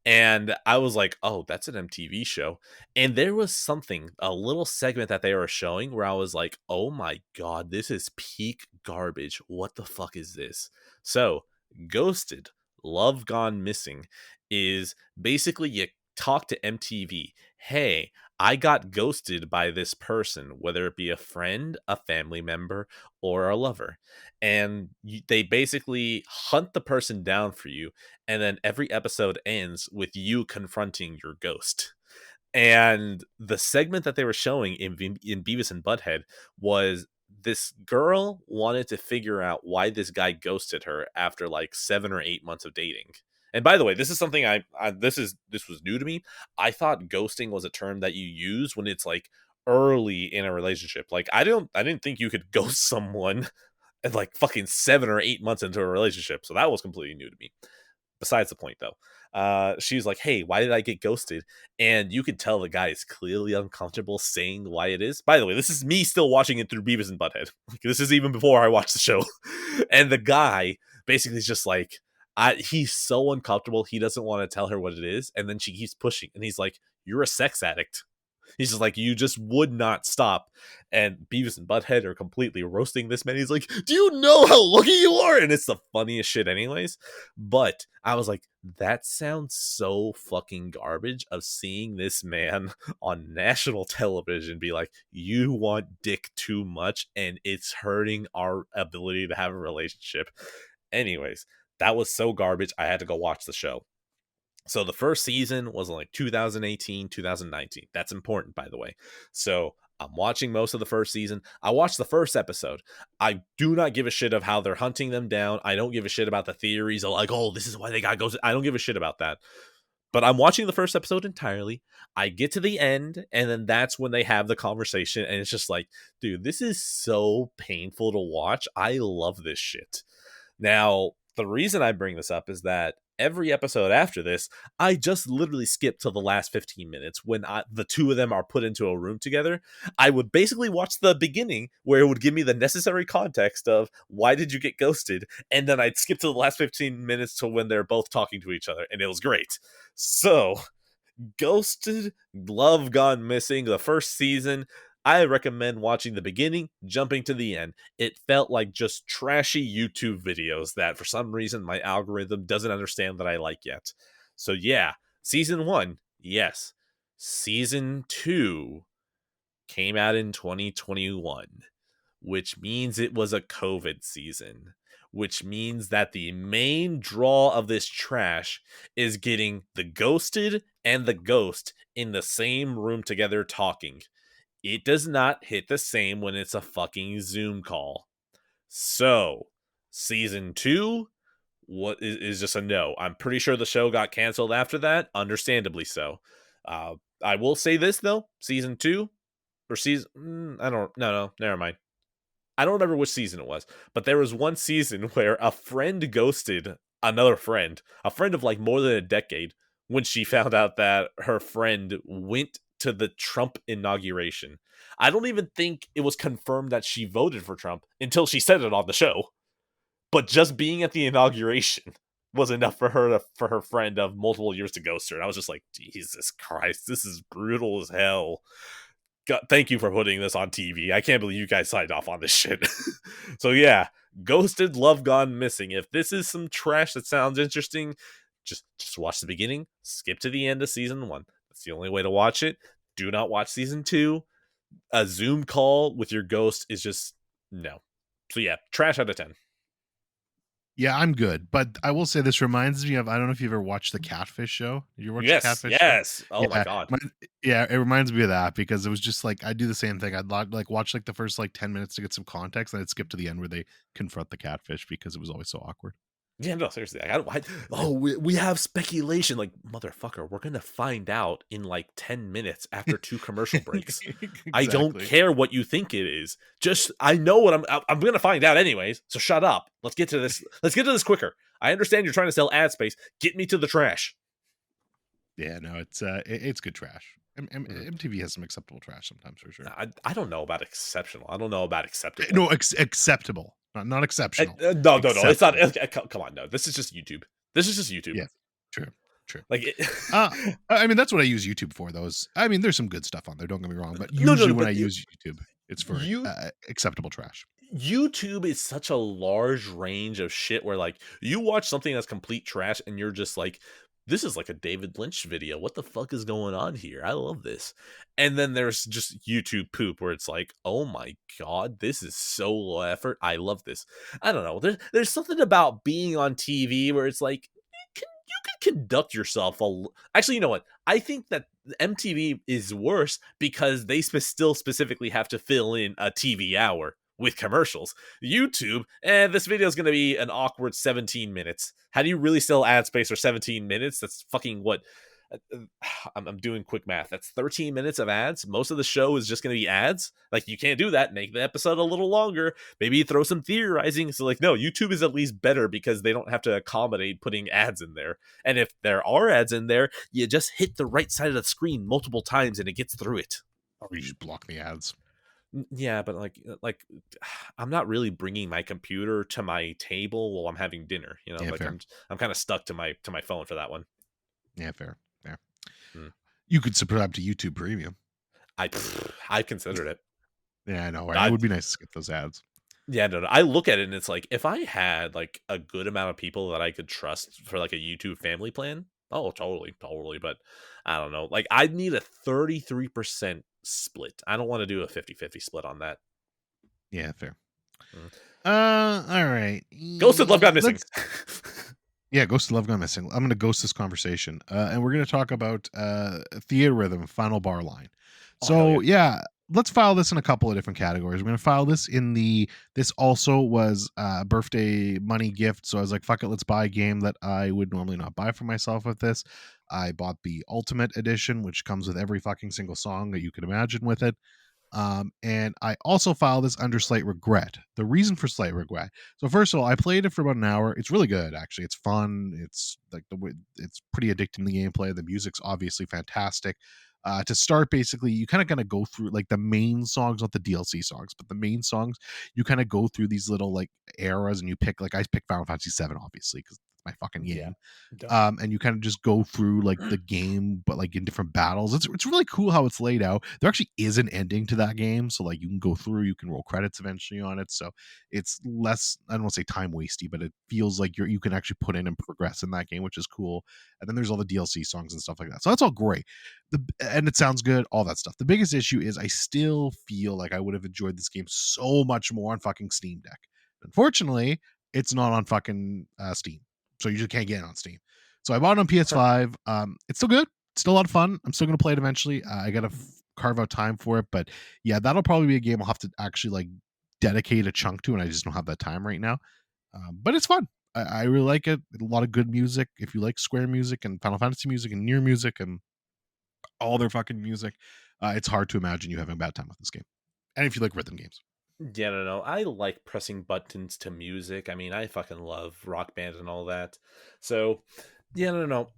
And I was like, oh, that's an MTV show. And there was something, a little segment that they were showing where I was like, oh my God, this is peak garbage. What the fuck is this? So, Ghosted, Love Gone Missing is basically you talk to MTV. Hey, I got ghosted by this person, whether it be a friend, a family member, or a lover. And they basically hunt the person down for you. And then every episode ends with you confronting your ghost. And the segment that they were showing in Beavis and Butthead was this girl wanted to figure out why this guy ghosted her after like 7 or 8 months of dating. And by the way, this is something this was new to me. I thought ghosting was a term that you use when it's like early in a relationship. Like I didn't think you could ghost someone at like fucking 7 or 8 months into a relationship. So that was completely new to me. Besides the point, though, she's like, "Hey, why did I get ghosted?" And you could tell the guy is clearly uncomfortable saying why it is. By the way, this is me still watching it through Beavis and Butthead. Like, this is even before I watched the show. And the guy basically is just like, he's so uncomfortable. He doesn't want to tell her what it is, and then she keeps pushing, and he's like, "You're a sex addict." He's just like, you just would not stop. And Beavis and Butthead are completely roasting this man. He's like, do you know how lucky you are? And it's the funniest shit, anyways. But I was like, that sounds so fucking garbage of seeing this man on national television be like, you want dick too much and it's hurting our ability to have a relationship. Anyways, that was so garbage. I had to go watch the show. So the first season was like 2018, 2019. That's important, by the way. So I'm watching most of the first season. I watched the first episode. I do not give a shit of how they're hunting them down. I don't give a shit about the theories of like, oh, this is why they got ghosted. I don't give a shit about that. But I'm watching the first episode entirely. I get to the end, and then that's when they have the conversation, and it's just like, dude, this is so painful to watch. I love this shit. Now, the reason I bring this up is that every episode after this, I just literally skip to the last 15 minutes when the two of them are put into a room together. I would basically watch the beginning where it would give me the necessary context of why did you get ghosted, and then I'd skip to the last 15 minutes to when they're both talking to each other, and it was great. So, Ghosted, Love Gone Missing, the first season. I recommend watching the beginning, jumping to the end. It felt like just trashy YouTube videos that for some reason my algorithm doesn't understand that I like yet. So yeah, season 1, yes. Season 2 came out in 2021, which means it was a COVID season, which means that the main draw of this trash is getting the ghosted and the ghost in the same room together talking. It does not hit the same when it's a fucking Zoom call. So, season 2 what is just a no. I'm pretty sure the show got canceled after that, understandably so. I will say this though, season 2 or season I don't no, never mind. I don't remember which season it was, but there was one season where a friend ghosted another friend, a friend of like more than a decade, when she found out that her friend went to the Trump inauguration. I don't even think it was confirmed that she voted for Trump until she said it on the show. But just being at the inauguration was enough for her friend of multiple years to ghost her. And I was just like, Jesus Christ, this is brutal as hell. God, thank you for putting this on TV. I can't believe you guys signed off on this shit. So yeah, Ghosted, Love Gone Missing. If this is some trash that sounds interesting, just watch the beginning, skip to the end of season 1. That's the only way to watch it. Do not watch season 2. A Zoom call with your ghost is just no. So yeah, trash out of 10. Yeah, I'm good. But I will say this reminds me of, I don't know if you ever watched the Catfish show. Did you watch the Yes, Catfish show? yes. Oh my Yeah. god. Yeah, it reminds me of that because it was just like I do the same thing. I'd like watch like the first like 10 minutes to get some context, and I'd skip to the end where they confront the catfish because it was always so awkward. Yeah, no, seriously. Yeah. Oh, we have speculation. Like, motherfucker, we're going to find out in like 10 minutes after 2 commercial breaks. I don't Exactly. care what you think it is. Just, I know what I'm going to find out anyways. So shut up. Let's get to this. Let's get to this quicker. I understand you're trying to sell ad space. Get me to the trash. Yeah, no, it's good trash. Mhm. MTV has some acceptable trash sometimes for sure. I don't know about exceptional. I don't know about acceptable. No, acceptable, not exceptional. No, no, no. It's not. Acceptable. Come on, no. This is just YouTube. This is just YouTube. Yeah, true, true. Like, it, Uh, I mean, that's what I use YouTube for. Those, I mean, there's some good stuff on there. Don't get me wrong, but no, no, usually no. when I But use YouTube, it's for you acceptable trash. YouTube is such a large range of shit where like you watch something that's complete trash and you're just like, this is like a David Lynch video. What the fuck is going on here? I love this. And then there's just YouTube poop where it's like, oh my god, this is so low effort. I love this. I don't know. There's something about being on TV where it's like you can conduct yourself actually, you know what? I think that MTV is worse because they still specifically have to fill in a TV hour with commercials. YouTube, this video is going to be an awkward 17 minutes. How do you really sell ad space for 17 minutes? That's fucking what? I'm doing quick math. That's 13 minutes of ads. Most of the show is just going to be ads. Like, you can't do that. Make the episode a little longer. Maybe throw some theorizing. So, like, no, YouTube is at least better because they don't have to accommodate putting ads in there. And if there are ads in there, you just hit the right side of the screen multiple times and it gets through it. Or you just block the ads. Yeah, but like I'm not really bringing my computer to my table while I'm having dinner. Yeah, Like fair. I'm kind of stuck to my phone for that one. Yeah, fair. Fair. Mm. You could subscribe to YouTube Premium. I I considered it. Yeah, I know, right? It I would be nice to skip those ads. Yeah, no, no. I look at it and it's like if I had like a good amount of people that I could trust for like a YouTube family plan, oh, totally, totally. But I don't know. Like I'd need a 33% split. I don't want to do a 50-50 split on that. Yeah, fair. Mm. All right. Ghosted Love Gone Missing. Let's Yeah, Ghost of Love Gone Missing. I'm gonna ghost this conversation. And we're gonna talk about Theatrhythm Final Bar Line. Oh hell yeah. So yeah, let's file this in a couple of different categories. We're gonna file this in the this also was a birthday money gift. So I was like, fuck it, let's buy a game that I would normally not buy for myself with this. I bought the Ultimate Edition, which comes with every fucking single song that you could imagine with it. And I also file this under slight regret. The reason for slight regret. So first of all, I played it for about an hour. It's really good, actually. It's fun. It's like it's pretty addicting, the gameplay. The music's obviously fantastic. To start, basically, you kind of gonna go through like the main songs, not the DLC songs, but the main songs. You kind of go through these little like eras, and you pick like I picked Final Fantasy VII, obviously, because it's my fucking Yeah. game. Duh. And you kind of just go through like the game, but like in different battles. It's really cool how it's laid out. There actually is an ending to that game, so like you can go through, you can roll credits eventually on it. So it's less, I don't want to say time wasty, but it feels like you can actually put in and progress in that game, which is cool. And then there's all the DLC songs and stuff like that. So that's all great. And it sounds good, all that stuff. The biggest issue is I still feel like I would have enjoyed this game so much more on fucking Steam Deck. Unfortunately, it's not on fucking Steam, so you just can't get it on Steam. So I bought it on PS5. It's still good. It's still a lot of fun. I'm still going to play it eventually. I got to carve out time for it, but yeah, that'll probably be a game I'll have to actually like dedicate a chunk to, and I just don't have that time right now. But it's fun. I really like it. A lot of good music. If you like Square music and Final Fantasy music and Near music and all their fucking music, it's hard to imagine you having a bad time with this game. And if you like rhythm games, Yeah, no, no. I like pressing buttons to music. I mean, I fucking love Rock Band and all that. So, yeah, no, no.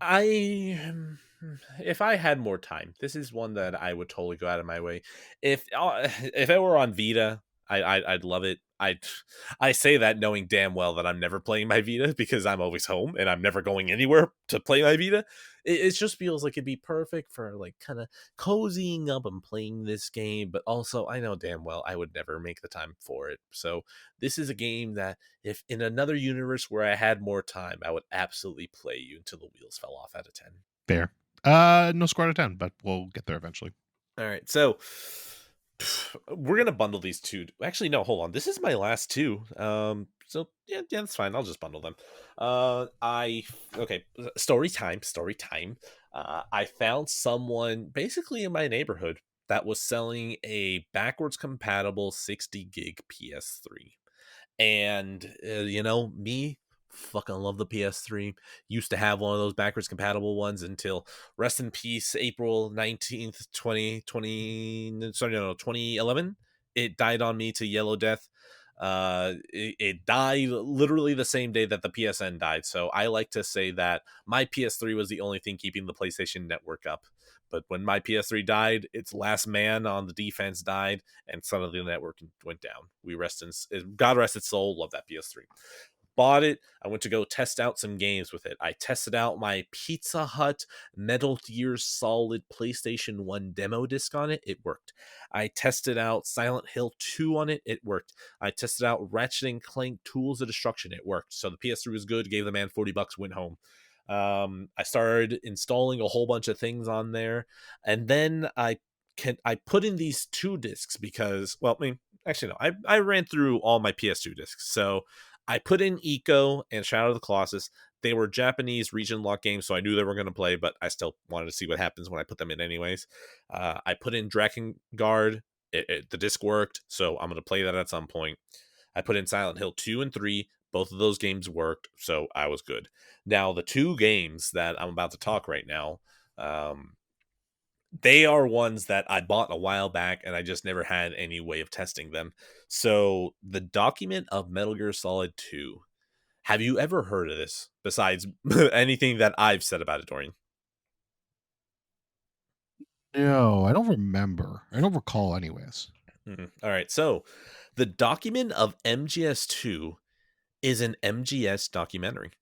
If I had more time, this is one that I would totally go out of my way. If it were on Vita, I'd love it. I say that knowing damn well that I'm never playing my Vita because I'm always home and I'm never going anywhere to play my Vita. It just feels like it'd be perfect for like kind of cozying up and playing this game, but also I know damn well I would never make the time for it. So this is a game that if in another universe where I had more time, I would absolutely play you until the wheels fell off out of 10. fair. No score out of 10, but we'll get there eventually. All right, so we're gonna bundle these two. Actually, no, hold on. This is my last two. So yeah, yeah, that's fine. I'll just bundle them. I okay. Story time. Story time. I found someone basically in my neighborhood that was selling a backwards compatible 60 gig PS3. And me fucking love the PS3. Used to have one of those backwards compatible ones until rest in peace April 19th 2020, sorry, no, 2011. It died on me to yellow death. It died literally the same day that the PSN died. So I like to say that my PS3 was the only thing keeping the PlayStation network up. But when my PS3 died, its last man on the defense died, and suddenly the network went down. God rest its soul. Love that PS3. Bought it. I went to go test out some games with it. I tested out my Pizza Hut Metal Gear Solid PlayStation 1 demo disc on it. It worked. I tested out Silent Hill 2 on it. It worked. I tested out Ratchet and Clank Tools of Destruction. It worked. So the PS3 was good. Gave the man $40. Went home. I started installing a whole bunch of things on there, and then I put in these two discs because, well, I mean, actually no, I ran through all my PS2 discs. So I put in Eco and Shadow of the Colossus. They were Japanese region lock games, so I knew they were going to play, but I still wanted to see what happens when I put them in anyways. I put in Dragon Guard. The disc worked, so I'm going to play that at some point. I put in Silent Hill 2 and 3. Both of those games worked, so I was good. Now, the two games that I'm about to talk right now, they are ones that I bought a while back and I just never had any way of testing them. So, the document of Metal Gear Solid 2. Have you ever heard of this besides anything that I've said about it, Dorian? No, I don't remember. I don't recall, anyways. All right. So, the document of MGS2 is an MGS documentary.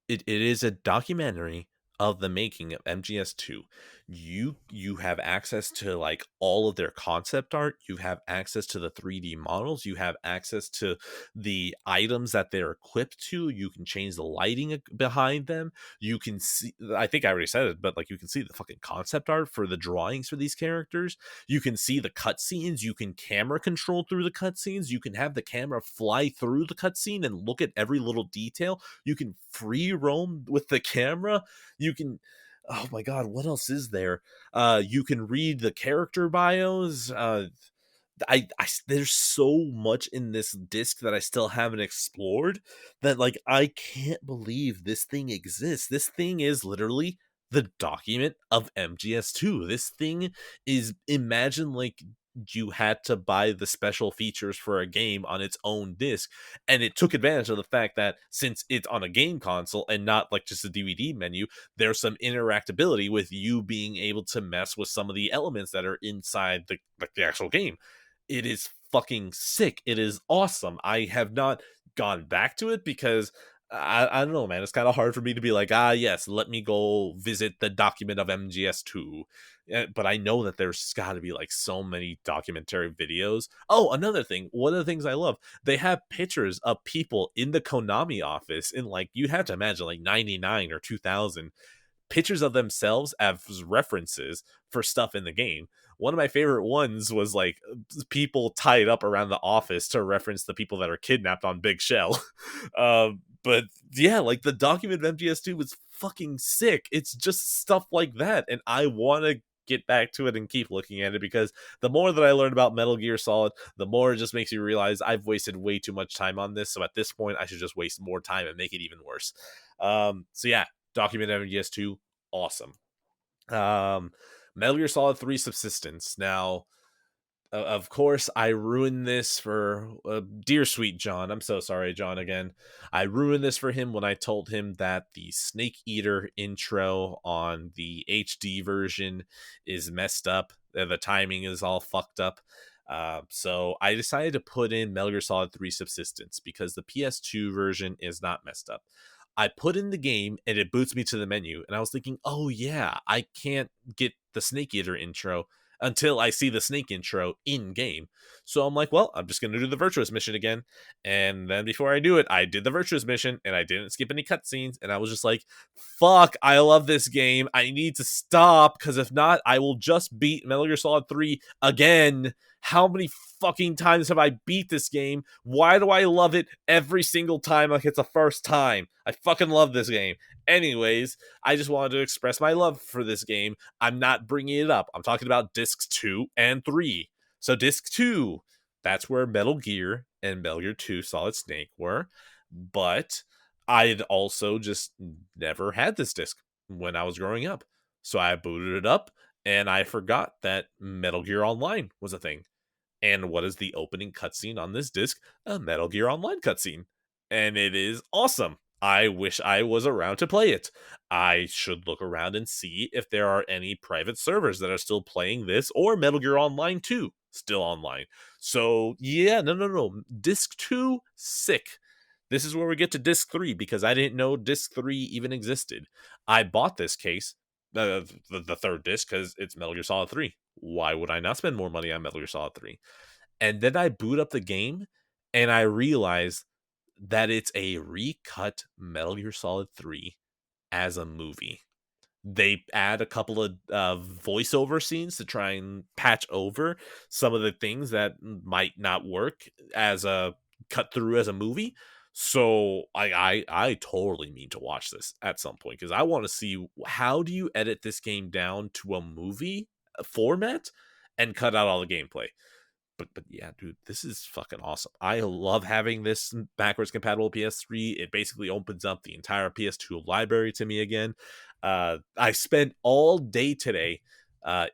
It is a documentary of the making of MGS2. You have access to like all of their concept art, you have access to the 3D models, you have access to the items that they're equipped to, you can change the lighting behind them. You can see, I think I already said it, but like you can see the fucking concept art for the drawings for these characters. You can see the cutscenes, you can camera control through the cutscenes, you can have the camera fly through the cutscene and look at every little detail. You can free roam with the camera. You can. oh my god, what else is there? You can read the character bios. There's so much in this disc that I still haven't explored, that like I can't believe this thing exists. This thing is literally the document of MGS2. This thing is, imagine like you had to buy the special features for a game on its own disc, and it took advantage of the fact that since it's on a game console and not like just a DVD menu, there's some interactability with you being able to mess with some of the elements that are inside the actual game. It is fucking sick. It is awesome. I have not gone back to it because I don't know, man. It's kind of hard for me to be like, yes, let me go visit the document of MGS2. But I know that there's got to be like so many documentary videos. Oh, another thing. One of the things I love, they have pictures of people in the Konami office in like, you have to imagine like 99 or 2000, pictures of themselves as references for stuff in the game. One of my favorite ones was like people tied up around the office to reference the people that are kidnapped on Big Shell. But yeah, like the document of MGS2 was fucking sick. It's just stuff like that. And I want to get back to it and keep looking at it, because the more that I learn about Metal Gear Solid, the more it just makes you realize I've wasted way too much time on this. So at this point, I should just waste more time and make it even worse. So yeah, document MGS2, awesome. Um, Metal Gear Solid 3 Subsistence. Now, of course, I ruined this for dear sweet John. I'm so sorry, John, again. I ruined this for him when I told him that the Snake Eater intro on the HD version is messed up. The timing is all fucked up. So I decided to put in Metal Gear Solid 3 Subsistence because the PS2 version is not messed up. I put in the game and it boots me to the menu, and I was thinking, oh yeah, I can't get the Snake Eater intro until I see the Snake intro in game. So I'm like, well, I'm just going to do the Virtuous mission again. And then before I do it, I did the Virtuous mission and I didn't skip any cutscenes. And I was just like, fuck, I love this game. I need to stop, because if not, I will just beat Metal Gear Solid 3 again. How many fucking times have I beat this game? Why do I love it every single time like it's the first time? I fucking love this game. Anyways, I just wanted to express my love for this game. I'm not bringing it up. I'm talking about discs 2 and 3. So disc 2, that's where Metal Gear and Metal Gear 2 Solid Snake were. But I'd also just never had this disc when I was growing up. So I booted it up and I forgot that Metal Gear Online was a thing. And what is the opening cutscene on this disc? A Metal Gear Online cutscene. And it is awesome. I wish I was around to play it. I should look around and see if there are any private servers that are still playing this, or Metal Gear Online 2 still online. So, yeah, no. Disc 2, sick. This is where we get to Disc 3, because I didn't know Disc 3 even existed. I bought this case, the third disc, because it's Metal Gear Solid 3. Why would I not spend more money on Metal Gear Solid 3? And then I boot up the game and I realize that it's a recut Metal Gear Solid 3 as a movie. They add a couple of voiceover scenes to try and patch over some of the things that might not work as a cut through as a movie. So I totally need to watch this at some point, because I want to see, how do you edit this game down to a movie format and cut out all the gameplay. But yeah, dude, this is fucking awesome. I love having this backwards compatible PS3. It basically opens up the entire PS2 library to me again. I spent all day today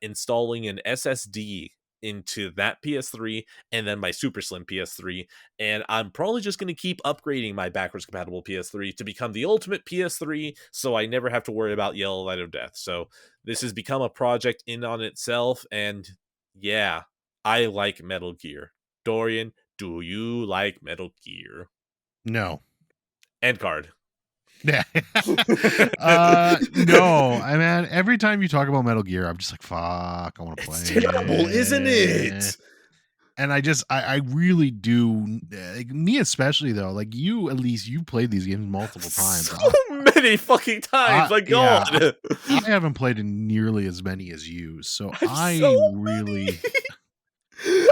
installing an SSD into that PS3 and then my super slim PS3, and I'm probably just going to keep upgrading my backwards compatible PS3 to become the ultimate PS3, so I never have to worry about Yellow Light of Death. So this has become a project in on itself, and yeah, I like Metal Gear. Dorian, do you like Metal Gear? No. End card. Yeah. No. I mean, every time you talk about Metal Gear, I'm just like, fuck, I want to play It's terrible, isn't it. it? And I really do, like, me especially though, like you, at least you played these games multiple times. So many fucking times, my Yeah, god. I haven't played in nearly as many as you, so So I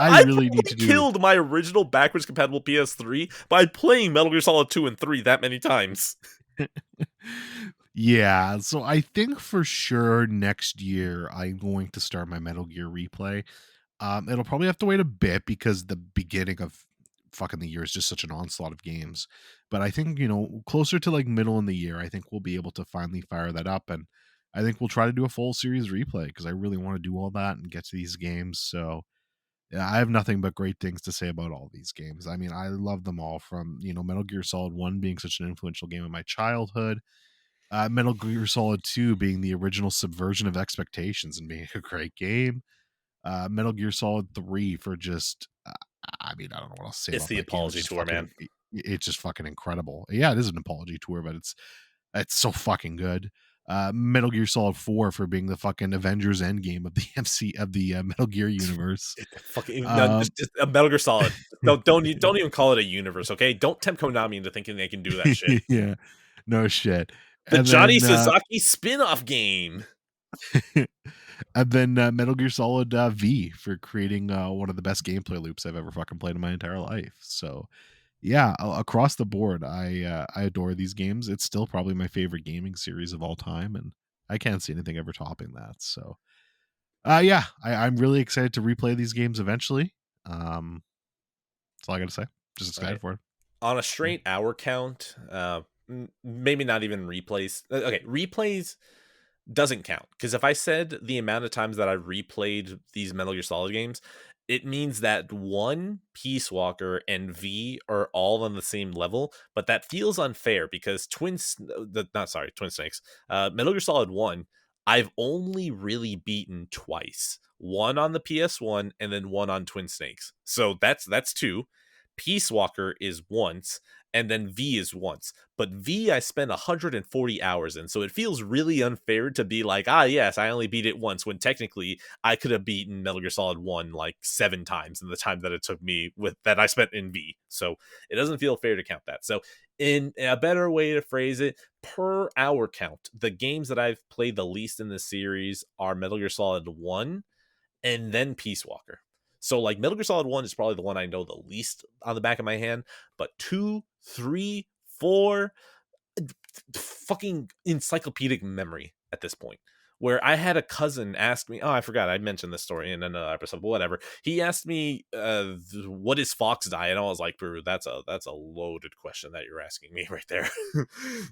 I really need probably to do. killed my original backwards compatible PS3 by playing Metal Gear Solid 2 and 3 that many times. Yeah, so I think for sure next year I'm going to start my Metal Gear replay. It'll probably have to wait a bit because the beginning of fucking the year is just such an onslaught of games. But I think, closer to like middle in the year, I think we'll be able to finally fire that up. And I think we'll try to do a full series replay because I really want to do all that and get to these games. So yeah, I have nothing but great things to say about all these games. I mean, I love them all from, Metal Gear Solid 1 being such an influential game in my childhood, Metal Gear Solid 2 being the original subversion of expectations and being a great game, Metal Gear Solid 3 for just I mean, I don't know what else to say It's about the that game. It's apology just tour, man. it's just fucking incredible. Yeah, it is an apology tour, but it's so fucking good. Metal Gear Solid 4 for being the fucking Avengers Endgame of the MC of the Metal Gear universe. Fucking no, Um, just a Metal Gear Solid. Don't even call it a universe, okay? Don't tempt Konami into thinking they can do that shit. yeah, no shit. The And Johnny then Sasaki spin-off game. and then Metal Gear Solid V for creating one of the best gameplay loops I've ever fucking played in my entire life. So yeah, across the board, I adore these games. It's still probably my favorite gaming series of all time, and I can't see anything ever topping that. So yeah, I'm really excited to replay these games eventually. That's all I got to say. Just All right. excited for it. On a Yeah. straight hour count, maybe not even replays. Okay, replays doesn't count because if I said the amount of times that I replayed these Metal Gear Solid games, it means that one Peace Walker and V are all on the same level, but that feels unfair because Twin Snakes, Metal Gear Solid 1, I've only really beaten twice. One on the PS1 and then one on Twin Snakes. So that's two. Peace Walker is once, and then V is once. But V I spent 140 hours in, so it feels really unfair to be like, yes, I only beat it once, when technically I could have beaten Metal Gear Solid 1 like 7 times in the time that it took me with that I spent in V. So it doesn't feel fair to count that. So in a better way to phrase it, per hour count, the games that I've played the least in this series are Metal Gear Solid 1 and then Peace Walker. So like Metal Gear Solid 1 is probably the one I know the least on the back of my hand, but 2, 3, 4, fucking encyclopedic memory at this point. Where I had a cousin ask me, I forgot I mentioned this story in another episode, but whatever. He asked me, "What is fox die?" And I was like, "Bro, that's a loaded question that you're asking me right there."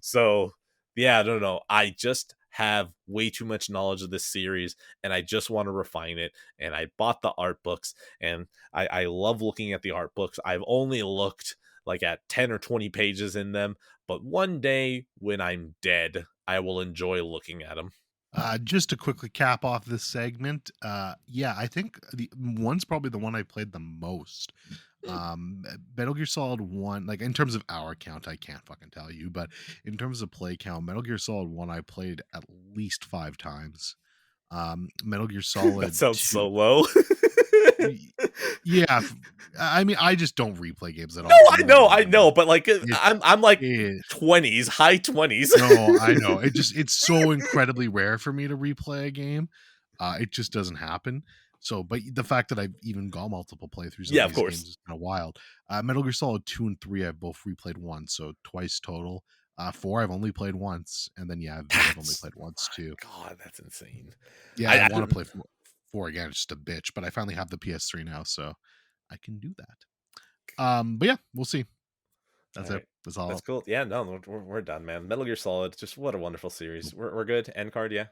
So yeah, no. I just have way too much knowledge of this series, and I just want to refine it. And I bought the art books, and I love looking at the art books. I've only looked like at 10 or 20 pages in them, but one day when I'm dead, I will enjoy looking at them. Just to quickly cap off this segment, yeah, I think the one's probably the one I played the most. Metal Gear Solid 1, like in terms of hour count, I can't fucking tell you, but in terms of play count, Metal Gear Solid 1 I played at least 5 times. Metal Gear That Solid sounds 2. so low. y- Yeah, I mean, I just don't replay games that No, often. I You know know, me. I know, but like It's I'm like it, 20s, high 20s. no, I know. It's so incredibly rare for me to replay a game. It just doesn't happen. So, but the fact that I've even got multiple playthroughs of Yeah, of these course. games is kind of wild. Metal Gear Solid 2 and 3 I've both replayed once, so twice total. 4 I've only played once, and then yeah, V I've only That's played once my too. god, that's insane. Yeah, I I want to don't play 4 again, it's just a bitch, but I finally have the PS3 now, so I can do that. But yeah, we'll see. All That's it. right. That's That's all. cool. Yeah, no, we're done, man. Metal Gear Solid, just what a wonderful series. We're good. End card, yeah.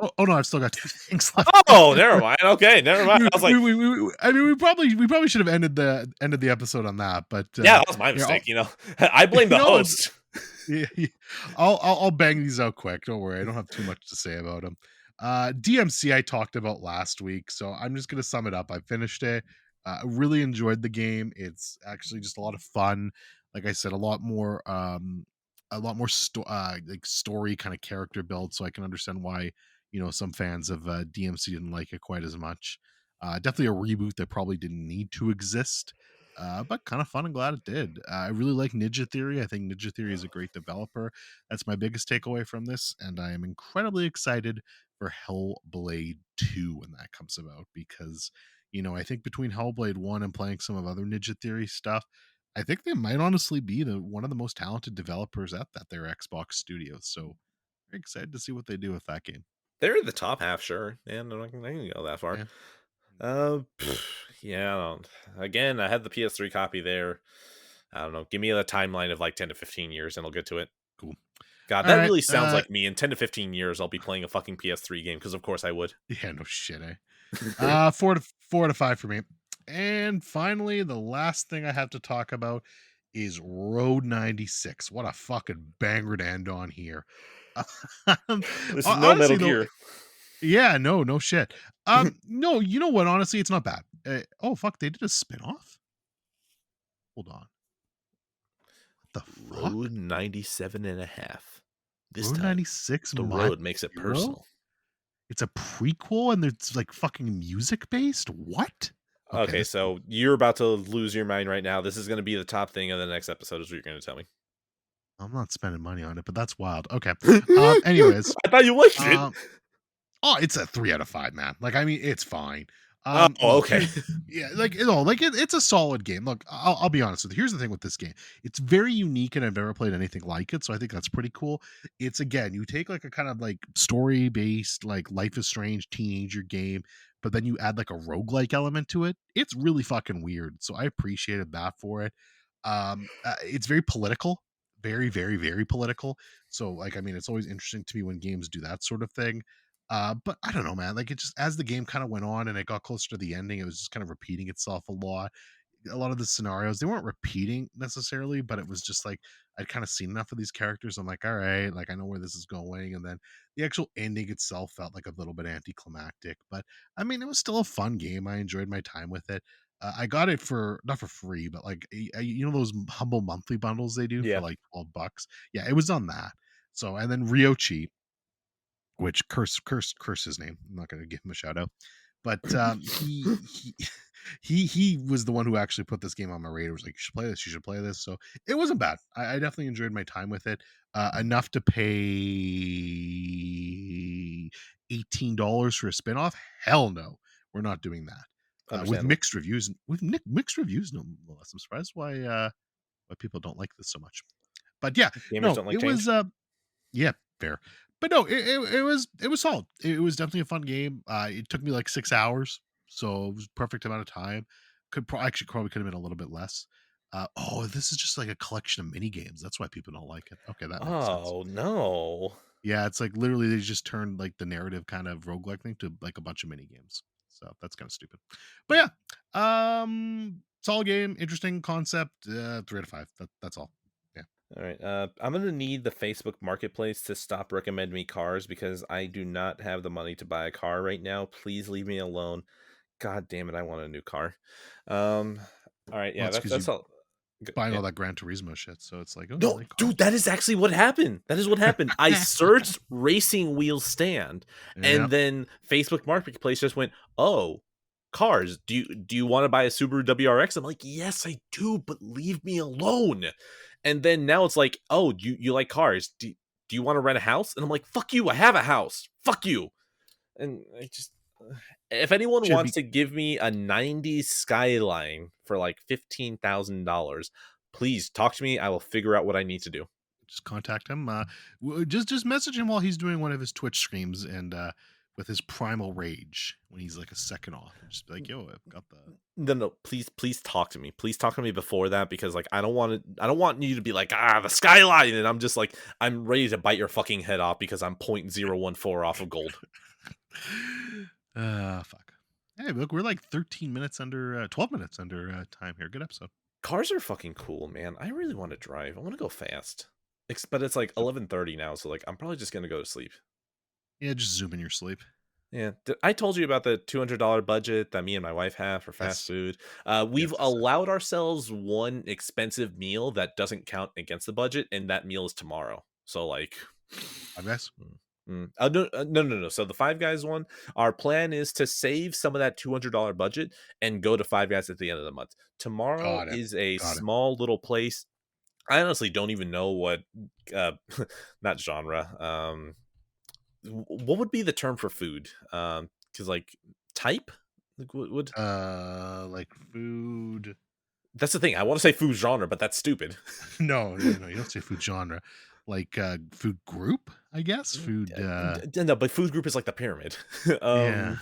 Oh no, I've still got 2 things left to Oh, do. never mind. Okay, never mind. I was like, I mean, we probably should have ended the episode on that, but yeah, that was my here mistake. I blame the it's host. yeah, yeah. I'll bang these out quick. Don't worry, I don't have too much to say about them. DMC I talked about last week, so I'm just gonna sum it up. I finished it. I really enjoyed the game. It's actually just a lot of fun. Like I said, a lot more like story kind of character build, so I can understand why some fans of DMC didn't like it quite as much. Definitely a reboot that probably didn't need to exist, but kind of fun and glad it did. I really like Ninja Theory. I think Ninja Theory is a great developer. That's my biggest takeaway from this, and I am incredibly excited for Hellblade 2 when that comes about because, I think between Hellblade 1 and playing some of other Ninja Theory stuff, I think they might honestly be the one of the most talented developers at that their Xbox studios. So Very excited to see what they do with that game. They're in the top half, sure. Yeah, no, I can go that far. Yeah. Yeah, I don't. Again, I had the PS3 copy there. I don't know. Give me a timeline of like 10 to 15 years and I'll get to it. Cool. God, All that right. really sounds like me. In 10 to 15 years, I'll be playing a fucking PS3 game because, of course, I would. Yeah, no shit, eh? 4 to 5 for me. And finally, the last thing I have to talk about is Road 96. What a fucking banger to end on here. Um, This is no Metal honestly, though, Gear. yeah, no shit. No, you know what? Honestly, it's not bad. Oh fuck, they did a spin-off? Hold on. What the Road fuck? 97 and a half. This Road time, 96 the Mile road makes it Zero? personal. It's a prequel and it's like fucking music based? What? Okay, Okay, this so you're about to lose your mind right now. This is going to be the top thing of the next episode, is what you're going to tell me. I'm not spending money on it, but that's wild. Okay. Anyways, I thought you liked it. um, oh, it's a 3 out of 5, man. Like, I mean, it's fine. Oh, Look, okay. yeah, like, it's a solid game. Look, I'll be honest with you. Here's the thing with this game. It's very unique and I've never played anything like it. So I think that's pretty cool. It's again, you take like a kind of like story based, like Life is Strange teenager game, but then you add like a roguelike element to it. It's really fucking weird. So I appreciated that for it. It's very political, very political. So like, I mean, it's always interesting to me when games do that sort of thing. But I don't know, man. Like it just as the game kind of went on and it got closer to the ending, it was just kind of repeating itself a lot. A lot of the scenarios they weren't repeating necessarily, but it was just like I'd kind of seen enough of these characters. I'm like, all right, like I know where this is going. And then the actual ending itself felt like a little bit anticlimactic, but I mean, it was still a fun game. I enjoyed my time with it. I got it for not for free, but like you know those humble monthly bundles they do for Yeah. like $12. Yeah, it was on that. So and then Ryochi, which curse his name. I'm not going to give him a shout out, but he was the one who actually put this game on my radar. Was like, you should play this. You should play this. So it wasn't bad. I definitely enjoyed my time with it. Enough to pay $18 for a spinoff. Hell no, we're not doing that. With Understandable. mixed reviews, mixed reviews, no less. I'm surprised why people don't like this so much. But yeah, Gamers no, don't like it was change. yeah, fair. But no, it was solid. It was definitely a fun game. It took me like 6 hours, so it was perfect amount of time. Actually probably could have been a little bit less. Oh, this is just like a collection of mini games. That's why people don't like it. Okay, that makes sense. Oh, no. Yeah, it's like literally they just turned like the narrative kind of roguelike thing to like a bunch of mini games. So that's kind of stupid. But yeah, solid game, interesting concept. 3 out of 5. That's all. Yeah. All right. I'm gonna need the Facebook Marketplace to stop recommending me cars because I do not have the money to buy a car right now. Please leave me alone. God damn it, I want a new car. Um. All right. Well, Yeah. it's That's because that's you all. buying Yeah. all that Gran Turismo shit. So it's like, oh, you No, like dude, cars? that is actually what happened. That is what happened. I searched racing wheel stand, Yeah. and then Facebook Marketplace just went, "Oh, cars. Do you want to buy a Subaru WRX?" I'm like, "Yes, I do, but leave me alone." And then now it's like, "Oh, you like cars? Do you want to rent a house?" And I'm like, "Fuck you! I have a house. Fuck you!" And I just, if anyone Should wants be to give me a '90s Skyline for like $15,000, please talk to me. I will figure out what I need to do. just contact him. Just message him while he's doing one of his Twitch streams and with his primal rage when he's like a second off. And just be like, yo, I've got the No, no, please talk to me. Please talk to me before that because like I don't want you to be like, the skyline, and I'm just like I'm ready to bite your fucking head off because I'm 0.014 off of gold. fuck. Hey, look, we're like 13 minutes under 12 minutes under time here. Good episode. Cars are fucking cool, man. I really want to drive. I want to go fast. But it's like So, 11:30 now, so like I'm probably just gonna go to sleep. yeah, just zoom in your sleep. Yeah, I told you about the $200 budget that me and my wife have for fast Yes. food. We've Yes, yes, yes. allowed ourselves one expensive meal that doesn't count against the budget, and that meal is tomorrow. So, like, Five guys. no. So the Five Guys one, our plan is to save some of that $200 budget and go to Five Guys at the end of the month. Tomorrow Got it. is a Got it. small little place. I honestly don't even know what, uh, not genre. What would be the term for food? Because like type, like what would Like food. that's the thing. I want to say food genre, but that's stupid. No, you don't say food genre. like food group, I guess. Food No, but food group is like the pyramid. yeah.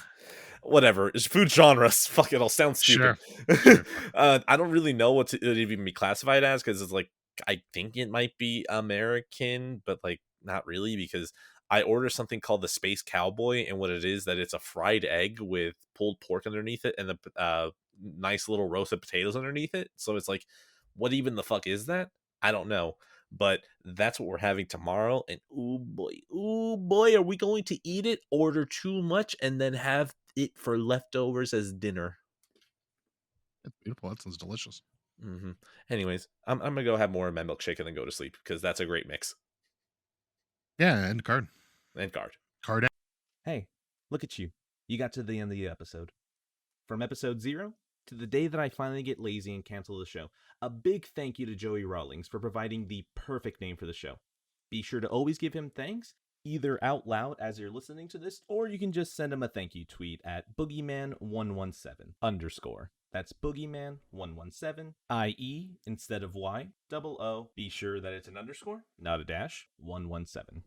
Whatever. It's food genres. Fuck it, I'll sound stupid. Sure. Sure. Fuck. I don't really know what to it even be classified as because it's like I think it might be American, but like not really because I order something called the Space Cowboy, and what it is that it's a fried egg with pulled pork underneath it and the nice little roasted potatoes underneath it. So it's like, what even the fuck is that? I don't know, but that's what we're having tomorrow. And ooh boy, are we going to eat it, order too much, and then have it for leftovers as dinner? It's beautiful. That sounds delicious. hmm Anyways, I'm gonna go have more of my milkshake and then go to sleep because that's a great mix. Yeah, and card. And guard. Card. Hey, look at you. You got to the end of the episode. From episode 0 to the day that I finally get lazy and cancel the show. A big thank you to Joey Rawlings for providing the perfect name for the show. Be sure to always give him thanks, either out loud as you're listening to this, or you can just send him a thank you tweet at boogeyman117 underscore. That's boogeyman117, IE instead of Y, double O. Be sure that it's an underscore, not a dash, 117.